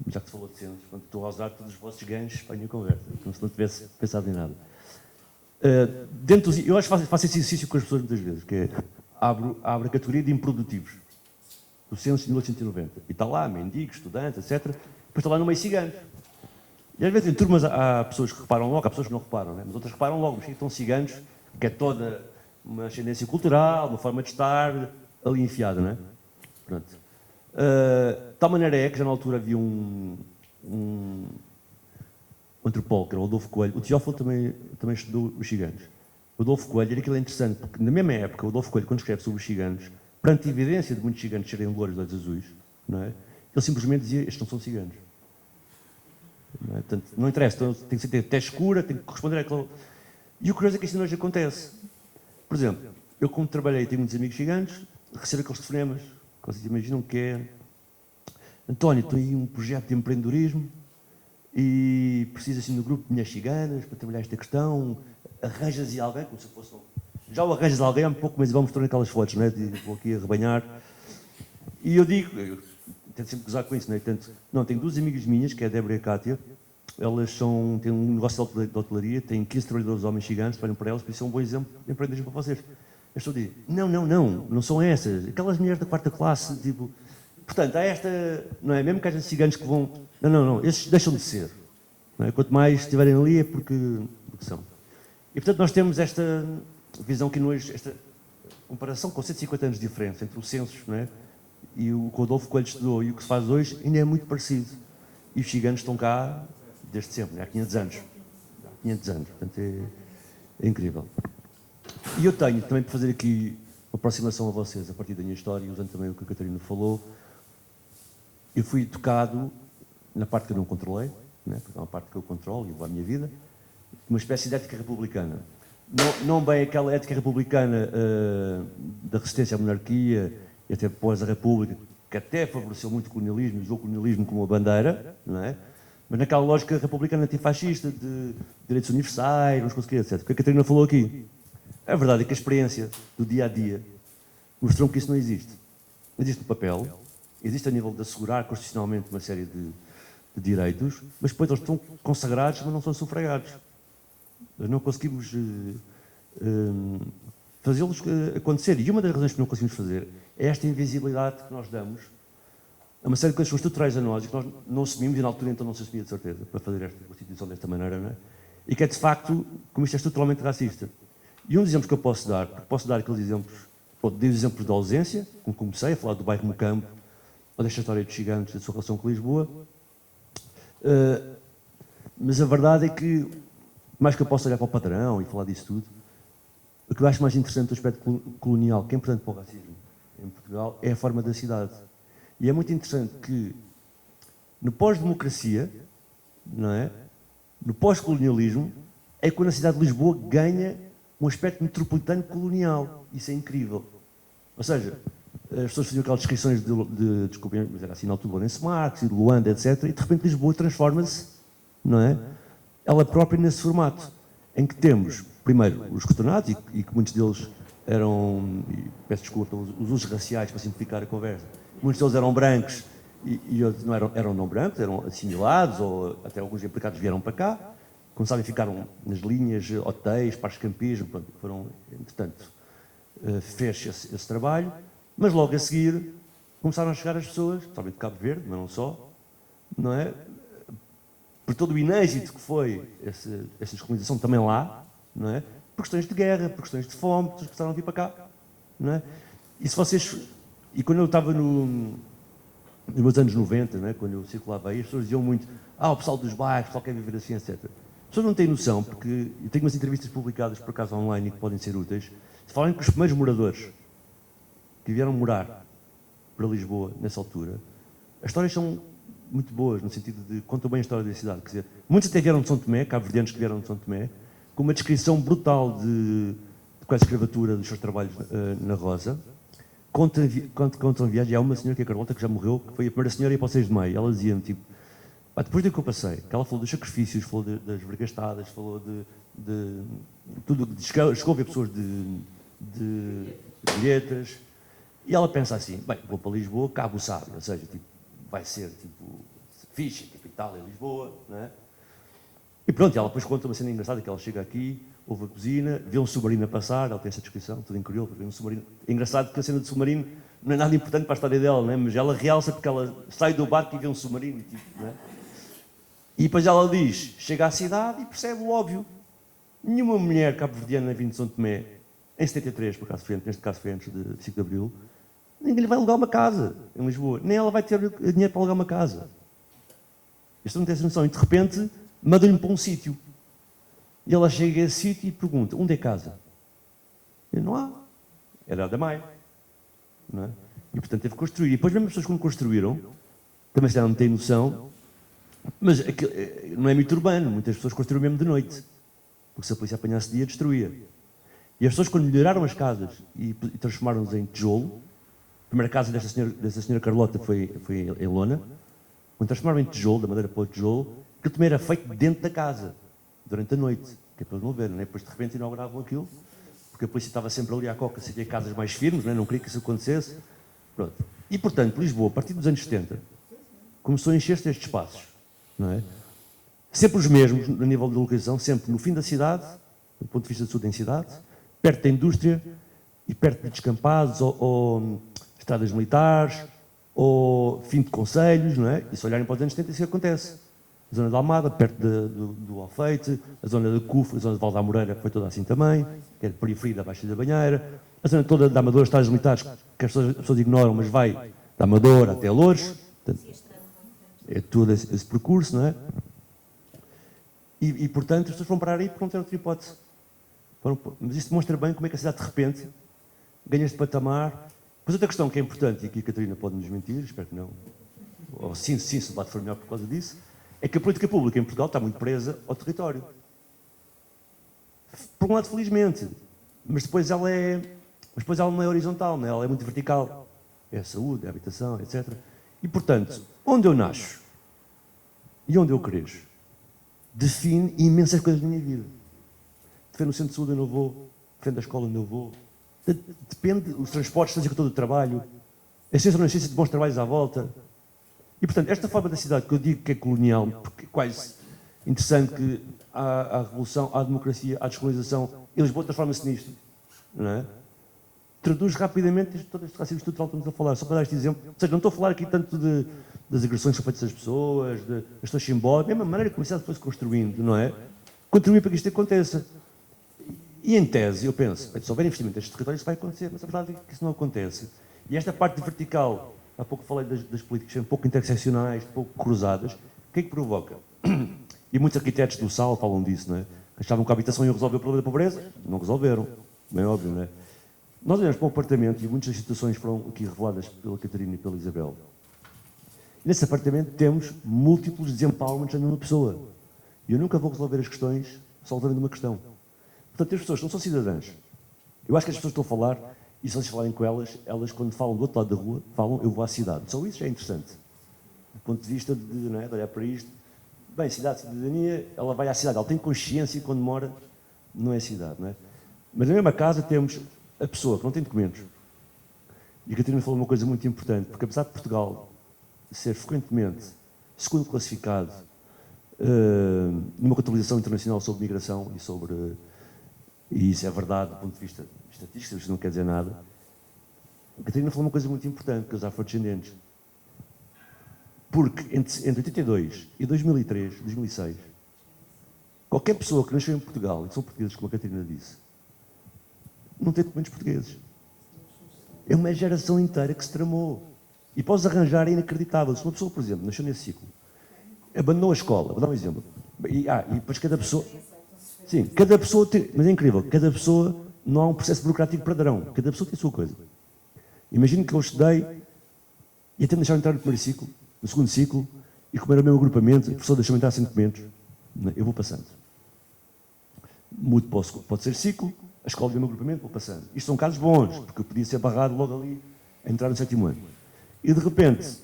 já que se falou de censo, estou a usar todos os vossos ganhos para a minha conversa, como se não tivesse pensado em nada. Eu acho que faço esse exercício com as pessoas muitas vezes, que é, abro a categoria de improdutivos, do censo de 1890, e está lá, mendigos, estudantes, etc. Depois está lá no meio ciganos. E às vezes em turmas há pessoas que reparam logo, há pessoas que não reparam, né? Mas outras reparam logo, mas que estão ciganos, que é toda uma ascendência cultural, uma forma de estar ali enfiada, não é? Pronto. De tal maneira é que já na altura havia um antropólogo, que era o Adolfo Coelho. O Teófilo também estudou os ciganos. O Adolfo Coelho, aquilo é interessante, porque na mesma época, o Adolfo Coelho, quando escreve sobre os ciganos, perante a evidência de muitos ciganos serem louros de olhos azuis, não é? Ele simplesmente dizia, estes não são ciganos. Não é? Portanto, não interessa, então, tem que ter teste escura, tem que corresponder àquilo. E o curioso é que isto hoje acontece. Por exemplo, eu como trabalhei e tenho muitos amigos ciganos, recebo aqueles telefonemas, que vocês imaginam que é: António, estou aí um projeto de empreendedorismo e preciso assim do grupo de mulheres ciganas para trabalhar esta questão, arranjas-e alguém, como se fosse... Já o arranjas alguém, há um pouco, mas vamos mostrar aquelas fotos, não é? Vou aqui a rebanhar. E eu digo, eu tento sempre gozar com isso, não é? Tenho duas amigas minhas, que é a Débora e a Cátia, elas têm um negócio de hotelaria, têm 15 trabalhadores homens ciganos, trabalham para elas, por isso é um bom exemplo de empreendedorismo para vocês. Eu estou a dizer, não são essas, aquelas mulheres da quarta classe, tipo... Portanto, há esta, não é? Mesmo que haja ciganos que vão... Não, esses deixam de ser. Não é? Quanto mais estiverem ali é porque são. E, portanto, nós temos esta visão que hoje, esta comparação com 150 anos de diferença entre o censo, não é? E o que o Adolfo Coelho estudou e o que se faz hoje ainda é muito parecido. E os ciganos estão cá desde sempre, há 500 anos. 500 anos. Portanto, é incrível. E eu tenho, também para fazer aqui uma aproximação a vocês, a partir da minha história, usando também o que a Catarina falou, eu fui educado na parte que eu não controlei, né, porque é uma parte que eu controlo e vou à minha vida, uma espécie de ética republicana. Não bem aquela ética republicana da resistência à monarquia e até após a República, que até favoreceu muito o colonialismo e usou o colonialismo como uma bandeira, não é? Mas naquela lógica republicana antifascista, de direitos universais, vamos conseguir, etc. O que a Catarina falou aqui. A verdade é que a experiência do dia-a-dia mostrou que isso não existe. Existe no papel, existe a nível de assegurar constitucionalmente uma série de direitos, mas depois eles estão consagrados, mas não são sufragados. Nós não conseguimos fazê-los acontecer. E uma das razões que não conseguimos fazer é esta invisibilidade que nós damos a uma série de coisas que são estruturais a nós e que nós não assumimos, e na altura então não se assumia de certeza, para fazer esta Constituição desta maneira, não é? E que é de facto, como isto é estruturalmente racista. E um dos exemplos que eu posso dar, porque posso dar aqueles exemplos, dei os exemplos da ausência, como comecei a falar do bairro Mocambo, ou desta história dos gigantes, da sua relação com Lisboa, mas a verdade é que, mais que eu possa olhar para o padrão e falar disso tudo, o que eu acho mais interessante do aspecto colonial, que é importante para o racismo em Portugal, é a forma da cidade. E é muito interessante que, no pós-democracia, não é? No pós-colonialismo, é quando a cidade de Lisboa ganha um aspecto metropolitano colonial. Isso é incrível. Ou seja, as pessoas faziam aquelas descrições desculpem, mas era assim na altura de Lourenço Marques e de Luanda, etc. E de repente Lisboa transforma-se, não é? Ela própria nesse formato, em que temos, primeiro, os coordenados, e que muitos deles eram, e peço desculpa os usos raciais para simplificar a conversa, muitos deles eram brancos e outros não eram não brancos, eram assimilados, ou até alguns implicados vieram para cá, começaram e ficaram nas linhas, hotéis, parques de campismo, pronto, foram, entretanto, fez esse trabalho, mas logo a seguir começaram a chegar as pessoas, principalmente de Cabo Verde, mas não só, não é? Por todo o inêxito que foi essa descolonização também lá, não é? Por questões de guerra, por questões de fome, pessoas começaram a vir para cá, não é? E se vocês... E quando eu estava nos meus anos 90, não é? Quando eu circulava aí, as pessoas diziam muito o pessoal dos bairros, o pessoal quer viver assim, etc. As pessoas não têm noção, porque eu tenho umas entrevistas publicadas, por acaso, online, que podem ser úteis, se falarem com os primeiros moradores que vieram morar para Lisboa, nessa altura, as histórias são muito boas, no sentido de contam bem a história da cidade. Quer dizer, muitos até vieram de São Tomé, cabo-verdianos que vieram de São Tomé, com uma descrição brutal de quase escravatura dos seus trabalhos na Rosa. Contam a viagem. Há uma senhora que é a Carlota, que já morreu, que foi a primeira senhora a ir para o 6 de Maio. Ela dizia-me, tipo, depois do que eu passei, que ela falou dos sacrifícios, falou das vergastadas, falou de tudo, chegou a ver pessoas de bilhetas, e ela pensa assim, bem, vou para Lisboa, Cabo sabe, ou seja, tipo, vai ser, tipo, fixe, tipo, Itália, Lisboa, não é? E pronto, ela depois conta uma cena engraçada, que ela chega aqui, ouve a cozinha, vê um submarino a passar, ela tem essa descrição, tudo incrível, vê um submarino. É engraçado que a cena do submarino não é nada importante para a história dela, não é? Mas ela realça porque ela sai do barco e vê um submarino, tipo, não é? E depois ela diz, chega à cidade e percebe o óbvio. Nenhuma mulher cabo-verdiana vindo de São Tomé, em 73, por acaso foi, neste caso foi antes de 5 de Abril, ninguém lhe vai alugar uma casa em Lisboa, nem ela vai ter dinheiro para alugar uma casa. Isto não tem essa noção. E de repente, mandam-lhe para um sítio. E ela chega a esse sítio e pergunta, onde é casa? E não há. Era da Maia. Não é? E portanto teve que construir. E depois mesmo as pessoas quando construíram, também se não têm noção, mas não é mito urbano, muitas pessoas construíram mesmo de noite. Porque se a polícia apanhasse de dia, destruía. E as pessoas quando melhoraram as casas e transformaram-nas em tijolo, a primeira casa dessa senhora Carlota foi em lona, quando transformaram em tijolo, da madeira para o tijolo, aquilo também era feito dentro da casa, durante a noite, que é para eles não verem, né? Depois de repente inauguravam aquilo, porque a polícia estava sempre ali à coca, se havia casas mais firmes, né? Não queria que isso acontecesse. Pronto. E portanto, Lisboa, a partir dos anos 70, começou a encher-se destes espaços, não é? Sempre os mesmos, a nível de localização, sempre no fim da cidade, do ponto de vista de sua densidade, perto da indústria e perto de descampados ou estradas militares, ou fim de concelhos, não é? E se olharem para os anos 70, isso acontece. A zona da Almada, perto do Alfeite, a zona da Cufo, a zona de Valdamoreira, que foi toda assim também, que é de periferia da Baixa da Banheira, a zona toda da Amadora, estradas militares, que as pessoas ignoram, mas vai da Amadora até Loures, portanto, é todo esse percurso, não é? E, portanto, as pessoas vão parar aí porque não têm outra hipótese. Mas isso demonstra bem como é que a cidade, de repente, ganha este patamar. Mas outra questão que é importante, e aqui a Catarina pode nos mentir, espero que não, ou sim, se o debate for melhor por causa disso, é que a política pública em Portugal está muito presa ao território. Por um lado, felizmente, mas depois ela não é horizontal, não é? Ela é muito vertical. É a saúde, é a habitação, etc. E, portanto, onde eu nasço e onde eu cresço, define imensas coisas da minha vida. Depende do centro de saúde onde eu vou, depende da escola onde eu vou, depende dos transportes, fazer com todo o trabalho, a ciência ou não ciência de bons trabalhos à volta. E, portanto, esta forma da cidade que eu digo que é colonial, porque é quase interessante que há a revolução, há a democracia, há a descolonização, e Lisboa transforma-se nisto, não é? Traduz rapidamente todo este racismo estrutural que estamos a falar, só para dar este exemplo. Ou seja, não estou a falar aqui tanto das agressões que são feitas às pessoas, das questões simbólicas, da mesma maneira que a cidade foi-se construindo, não é? Contribuir para que isto aconteça. E em tese, eu penso, se houver investimento neste território, isso vai acontecer, mas a verdade é que isso não acontece. E esta parte vertical, há pouco falei das políticas serem um pouco interseccionais, um pouco cruzadas, o que é que provoca? E muitos arquitetos do SAL falam disso, não é? Achavam que a habitação ia resolver o problema da pobreza, não resolveram, bem óbvio, não é? Nós olhamos para o apartamento, e muitas das situações foram aqui reveladas pela Catarina e pela Isabel. Nesse apartamento temos múltiplos desempowerments de uma pessoa. E eu nunca vou resolver as questões só resolvendo uma questão. Portanto, as pessoas não são cidadãs. Eu acho que as pessoas estão a falar, e se vocês falarem com elas, quando falam do outro lado da rua, falam, eu vou à cidade. Só isso já é interessante. Do ponto de vista de olhar para isto, bem, cidadania, ela vai à cidade, ela tem consciência quando mora, não é cidade, não é? Mas na mesma casa temos a pessoa que não tem documentos. E a Catarina falou uma coisa muito importante, porque apesar de Portugal ser frequentemente segundo classificado numa contabilização internacional sobre migração e isso é verdade do ponto de vista estatístico, isso não quer dizer nada, a Catarina falou uma coisa muito importante, que os afrodescendentes. Porque entre 82 e 2003, 2006, qualquer pessoa que nasceu em Portugal, e que são portugueses, como a Catarina disse, não tem documentos portugueses. É uma geração inteira que se tramou. E podes arranjar, é inacreditável. Se uma pessoa, por exemplo, nasceu nesse ciclo, abandonou a escola, vou dar um exemplo, e depois cada pessoa... Sim, cada pessoa tem... Mas é incrível, cada pessoa, não há um processo burocrático padrão. Cada pessoa tem a sua coisa. Imagino que eu estudei e até me deixaram entrar no primeiro ciclo, no segundo ciclo, e como era o meu agrupamento, a professora deixou-me entrar sem documentos. Eu vou passando. Mudo, pode ser ciclo, a escola deu-me agrupamento, vou passando. Isto são casos bons, porque eu podia ser barrado logo ali a entrar no 7º ano. E de repente,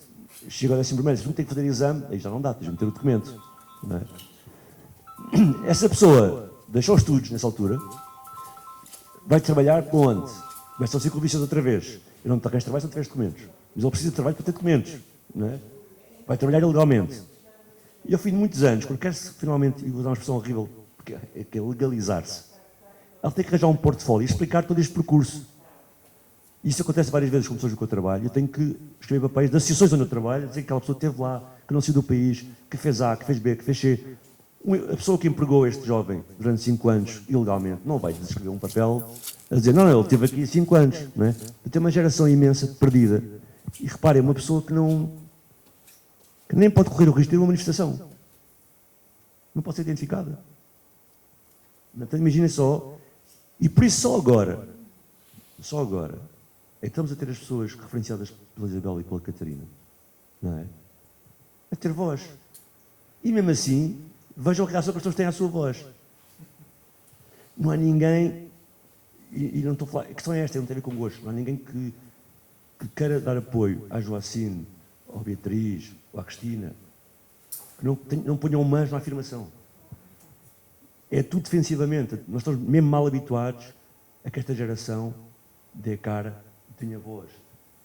chego ao 11º, se não tem que fazer exame, aí já não dá, tens de meter o documento. Não é? Essa pessoa deixou os estudos nessa altura, vai trabalhar com onde? Vai ser o ciclo vicioso outra vez. Eu não te arranjo trabalho se não tiveres documentos. Mas ele precisa de trabalho para ter documentos. Não é? Vai trabalhar ilegalmente. E ao fim de muitos anos, quando quer-se finalmente, e vou dar uma expressão horrível, porque é legalizar-se, ela tem que arranjar um portfólio e explicar todo este percurso. Isso acontece várias vezes com pessoas com que eu trabalho. Eu tenho que escrever papéis de associações onde eu trabalho, dizer que aquela pessoa esteve lá, que não saiu do país, que fez A, que fez B, que fez C. A pessoa que empregou este jovem durante 5 anos ilegalmente não vai escrever um papel a dizer não, ele esteve aqui 5 anos. Não é? Tem uma geração imensa perdida. E reparem, uma pessoa que nem pode correr o risco de ter uma manifestação. Não pode ser identificada. Então imaginem só. E por isso só agora, é que estamos a ter as pessoas referenciadas pela Isabel e pela Catarina, não é? A ter voz. E mesmo assim, vejam a reação que as pessoas têm à sua voz. Não há ninguém, e não estou a falar, a questão é esta, não tem a ver com gosto, não há ninguém que queira dar apoio à Joacine, ou à Beatriz, ou à Cristina, que não ponham mãos na afirmação. É tudo defensivamente. Nós estamos mesmo mal habituados a que esta geração dê cara e tenha voz.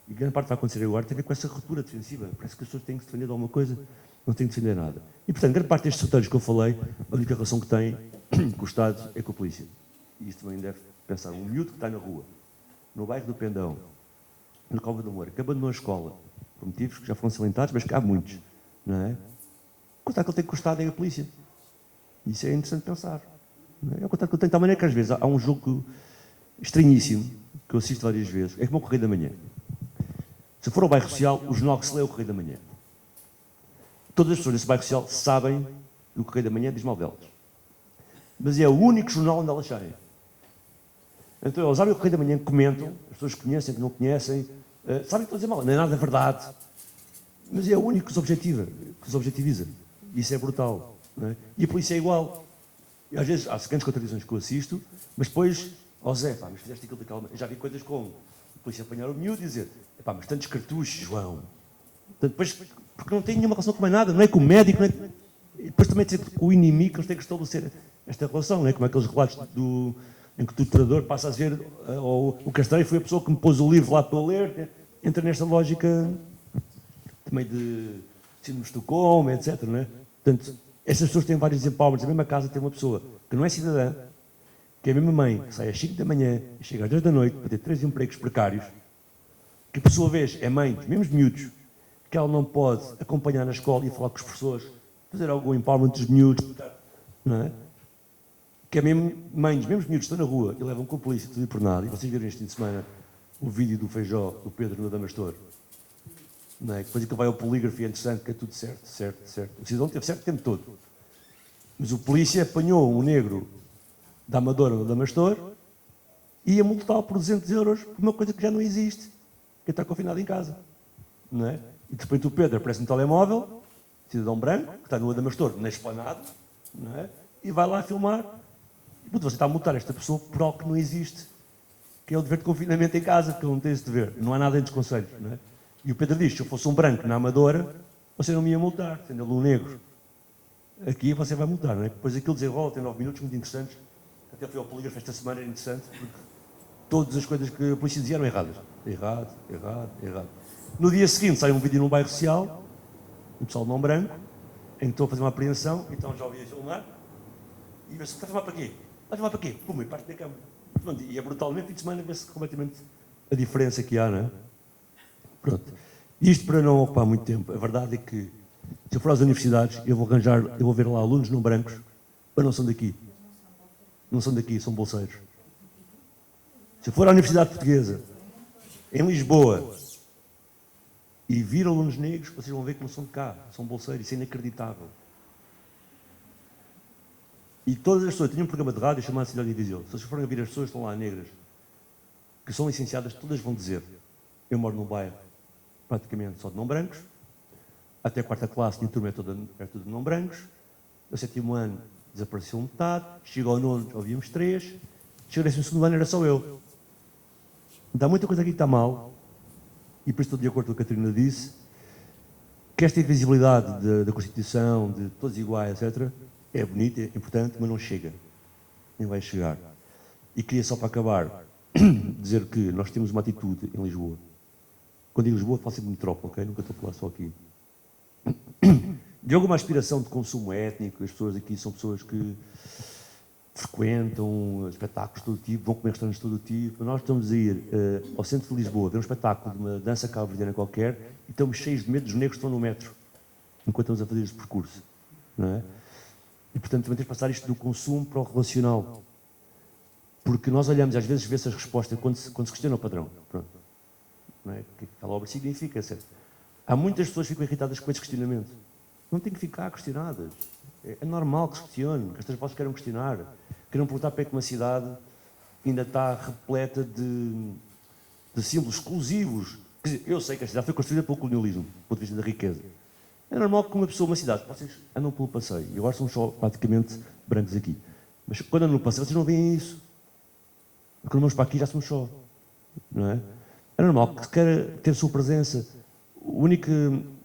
E grande parte vai acontecer agora tem a ver com essa ruptura defensiva. Parece que as pessoas têm que se defender de alguma coisa, não têm que defender nada. E, portanto, grande parte destes roteiros que eu falei, a única relação que tem com o Estado é com a polícia. E isto também deve pensar. Um miúdo que está na rua, no bairro do Pendão, na Cova do Moura, que abandonou a escola, por motivos que já foram salientados, mas que há muitos, não é? O contato que ele tem com o Estado é a polícia. Isso é interessante pensar. É o contato que eu tenho de tal maneira que às vezes há um jogo estranhíssimo, que eu assisto várias vezes, é como o Correio da Manhã. Se for ao bairro social, o jornal que se lê é o Correio da Manhã. Todas as pessoas nesse bairro social sabem que o Correio da Manhã diz Malvelos. mas é o único jornal onde elas saem. Então eles abrem o Correio da Manhã, comentam, as pessoas que conhecem, que não conhecem, sabem que estão a dizer mal, não é nada verdade, mas é o único que os objetiviza. Isso é brutal. Não é? E a polícia é igual. E às vezes há sequentes contradições que eu assisto, mas depois, Zé, mas fizeste aquilo daquela maneira. Já vi coisas como a polícia apanhar o miúdo e dizer, mas tantos cartuchos, João. Depois, porque não tem nenhuma relação com mais nada, não é com o médico, não é... E depois também dizer que o inimigo, eles têm que estabelecer esta relação, não é? Como aqueles relatos em que o torturador passa a dizer, ou o castreiro foi a pessoa que me pôs o livro lá para eu ler, né? Entra nesta lógica também de síndrome de Estocolmo, etc. Não é? Portanto, essas pessoas têm vários empowerments. A mesma casa tem uma pessoa que não é cidadã, que é a mesma mãe, que sai às 5 da manhã e chega às 2 da noite para ter 3 empregos precários, que por sua vez é mãe dos mesmos miúdos, que ela não pode acompanhar na escola e falar com os professores, fazer algum empowerment dos miúdos, não é? Que é mesmo mãe dos mesmos miúdos que estão na rua e levam com a polícia tudo e por nada. E vocês viram este fim de semana o vídeo do Feijó, do Pedro no Adamastor. Não é? Depois aquilo vai ao polígrafo e é interessante, que é tudo certo. O cidadão teve certo o tempo todo. Mas o polícia apanhou um negro da Amadora no Adamastor e ia multá-lo por 200 euros por uma coisa que já não existe, que está confinado em casa. Não é? E de repente o Pedro aparece no telemóvel, cidadão branco, que está no Adamastor, na esplanada, não é? E vai lá filmar. E você está a multar esta pessoa por algo que não existe, que é o dever de confinamento em casa, que ele não tem esse dever. Não há nada entre os conselhos, não é? E o Pedro diz, se eu fosse um branco na Amadora, você não me ia multar, sendo ele um negro. Aqui você vai multar, não é? Depois aquilo desenrola, tem 9 minutos muito interessantes. Até fui ao polígrafo esta semana, era interessante, porque todas as coisas que a polícia dizia eram erradas. Errado. No dia seguinte sai um vídeo num bairro social, um pessoal não branco, em que estou a fazer uma apreensão, então já ouvi a filmar, e vê-se, está a filmar para quê? Está a filmar para quê? Pum, e parte da cama. E é brutalmente, fim de semana, vê-se completamente a diferença que há, não é? Pronto. Isto para não ocupar muito tempo. A verdade é que, se eu for às universidades, eu vou ver lá alunos não brancos, mas não são daqui. Não são daqui, são bolseiros. Se eu for à Universidade Portuguesa, em Lisboa, e vir alunos negros, vocês vão ver que não são de cá, são bolseiros, isso é inacreditável. E todas as pessoas, tinham um programa de rádio chamado Cidade Invisível. Se vocês forem a vir as pessoas que estão lá negras, que são licenciadas, todas vão dizer, eu moro num bairro praticamente só de não brancos, até a 4ª classe, minha turma é tudo de não brancos, no 7º ano desapareceu metade, chegou ao 9º, já ouvíamos 3, chegou ao 12º ano, era só eu. Então há muita coisa aqui que está mal, e por isso estou de acordo com o que a Catarina disse, que esta invisibilidade da Constituição, de todos iguais, etc., é bonita, é importante, mas não chega. Nem vai chegar. E queria só para acabar dizer que nós temos uma atitude em Lisboa. Quando digo Lisboa, falo sempre de metrópole, ok? Nunca estou a falar só aqui. De alguma aspiração de consumo étnico, as pessoas aqui são pessoas que frequentam espetáculos de todo tipo, vão comer restaurantes de todo tipo. Nós estamos a ir ao centro de Lisboa, ver um espetáculo de uma dança cabo-verdiana qualquer e estamos cheios de medo dos negros que estão no metro, enquanto estamos a fazer este percurso. Não é? E, portanto, também temos de passar isto do consumo para o relacional. Porque nós olhamos, às vezes, vê-se as respostas quando se questiona o padrão. Pronto. Não é? O que aquela obra significa, certo? Há muitas pessoas que ficam irritadas com esse questionamento. Não têm que ficar questionadas. É normal que se questione, que estas pessoas queiram questionar. Queiram perguntar para que uma cidade ainda está repleta de símbolos exclusivos. Quer dizer, eu sei que a cidade foi construída pelo colonialismo, do ponto de vista da riqueza. É normal que uma pessoa, uma cidade, vocês andam pelo passeio, e agora são só praticamente brancos aqui. Mas quando andam no passeio, vocês não veem isso. Quando vamos para aqui, já somos só. Não é? É normal que se queira ter sua presença. O único.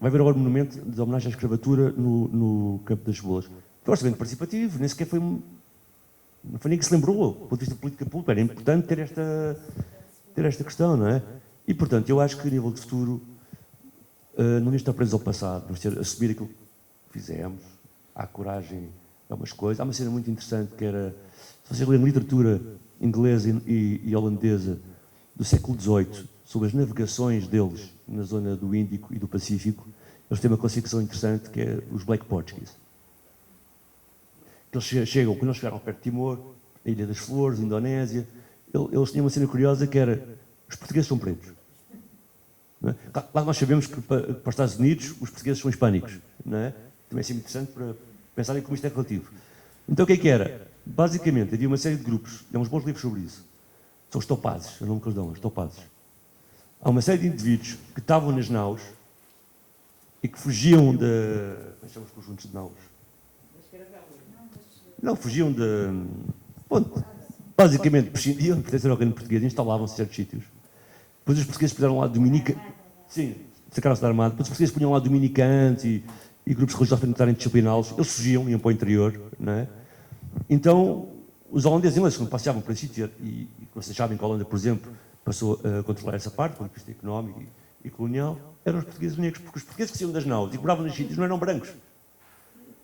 Vai haver agora um monumento de homenagem à escravatura no Campo das Cebolas. Foi um orçamento participativo, nem sequer foi. Não foi nem que se lembrou, do ponto de vista de política pública. Era importante ter esta questão, não é? E, portanto, eu acho que a nível de futuro. Não devemos estar presos ao passado, devemos ter assumir aquilo que fizemos, há coragem a algumas coisas. Há uma cena muito interessante que era, se vocês lerem literatura inglesa e holandesa do século XVIII, sobre as navegações deles na zona do Índico e do Pacífico, eles têm uma classificação interessante que é os Black Portuguese. Eles chegam, quando eles chegaram perto de Timor, a Ilha das Flores, a Indonésia, eles tinham uma cena curiosa que era, os portugueses são pretos. Não é? Claro, nós sabemos que para os Estados Unidos os portugueses são hispânicos, não é? Também é sempre interessante para pensarem como isto é relativo. Então o que é que era? Basicamente, havia uma série de grupos, há uns bons livros sobre isso. São os topazes, é o nome que eles dão, os topazes. Há uma série de indivíduos que estavam nas naus e que fugiam de... Como é que chamam os conjuntos de naus? Não, fugiam de... Bom, basicamente, prescindiam, pertenceram ao reino português, instalavam-se em certos sítios. Depois os portugueses puseram lá dominica... Sim, sacaram-se da armada. Depois os portugueses punham lá dominicantes e grupos religiosos para tentarem discipliná-los. Eles fugiam, iam para o interior, não é? Então, os holandeses ingleses, quando passeavam por esse sítio, e vocês sabem que a Holanda, por exemplo, passou a controlar essa parte, do ponto de vista económico e colonial, eram os portugueses negros, porque os portugueses que saíam das naus e que moravam nos sítios não eram brancos.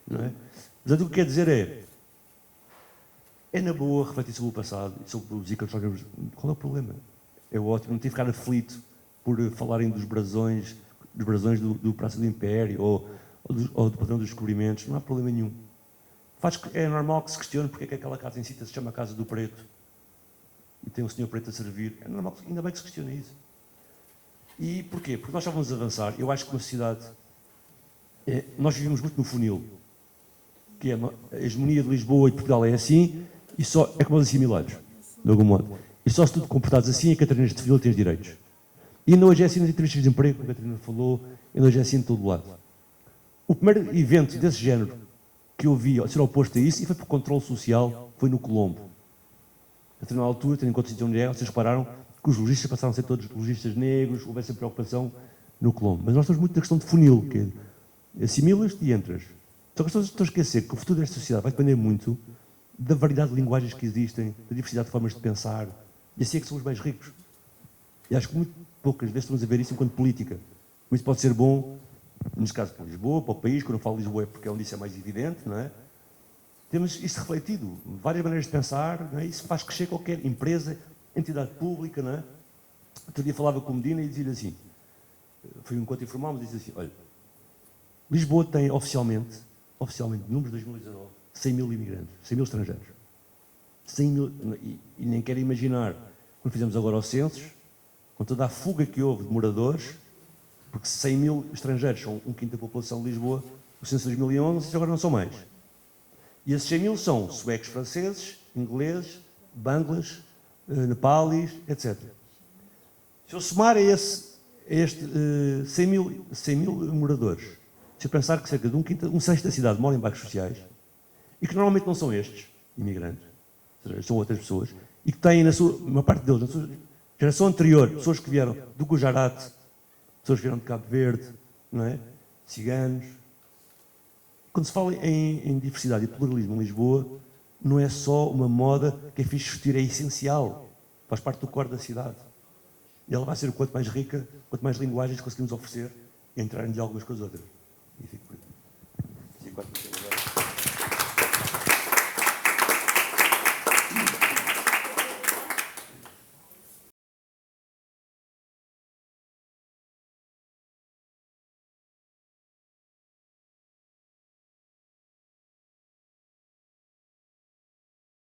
Não é? Portanto, o que quer dizer é na boa refletir sobre o passado e sobre os ícones. Qual é o problema? É ótimo, não tem que ficar aflito por falarem dos brasões do Praça do Império ou do Padrão dos Descobrimentos, não há problema nenhum. É normal que se questione porque é que aquela casa em Cita se chama Casa do Preto e tem um senhor preto a servir. É normal, ainda bem que se questione isso. E porquê? Porque nós já vamos avançar. Eu acho que uma sociedade... nós vivemos muito no funil, que é a hegemonia de Lisboa e de Portugal é assim, e só é como os assimilados, de algum modo. E só se tu te comportares assim, a Catarina de Vila tens direitos. E ainda hoje é assim nas entrevistas de emprego, como a Catarina falou, ainda hoje é assim de todo lado. O primeiro evento desse género que eu vi ser oposto a isso, e foi por controle social, foi no Colombo. A determinada altura, tendo em conta o sítio onde é, vocês repararam que os lojistas passaram a ser todos lojistas negros, houve essa preocupação no Colombo. Mas nós estamos muito na questão de funil, que é assimilas-te e entras. Só que estou a esquecer que o futuro desta sociedade vai depender muito da variedade de linguagens que existem, da diversidade de formas de pensar, e assim é que somos mais ricos. E acho que muito poucas vezes estamos a ver isso enquanto política. Isso pode ser bom, neste caso para Lisboa, para o país. Quando eu falo Lisboa é porque é onde isso é mais evidente, não é? Temos isso refletido, várias maneiras de pensar, não é? Isso faz crescer qualquer empresa, entidade pública, não é? Outro dia falava com o Medina e dizia assim, foi um encontro informal, mas dizia assim, olha, Lisboa tem oficialmente, números de 2019, 100 mil imigrantes, 100 mil estrangeiros. 100 mil, e nem quero imaginar, quando fizemos agora os censos, com toda a fuga que houve de moradores, porque 100 mil estrangeiros são um quinto da população de Lisboa, o censo de 2011, agora não são mais. E esses 100 mil são suecos, franceses, ingleses, banglas, nepalis, etc. Se eu somar a este 100 mil moradores, se eu pensar que cerca de um sexto da cidade mora em bairros sociais, e que normalmente não são estes imigrantes, são outras pessoas, e que têm uma parte deles, na sua geração anterior, pessoas que vieram do Gujarate, pessoas que vieram de Cabo Verde, não é? Ciganos. Quando se fala em diversidade e pluralismo em Lisboa, não é só uma moda que é fixe vestir, é essencial, faz parte do core da cidade. E ela vai ser o quanto mais rica, quanto mais linguagens conseguimos oferecer, entrar em diálogo umas com as outras.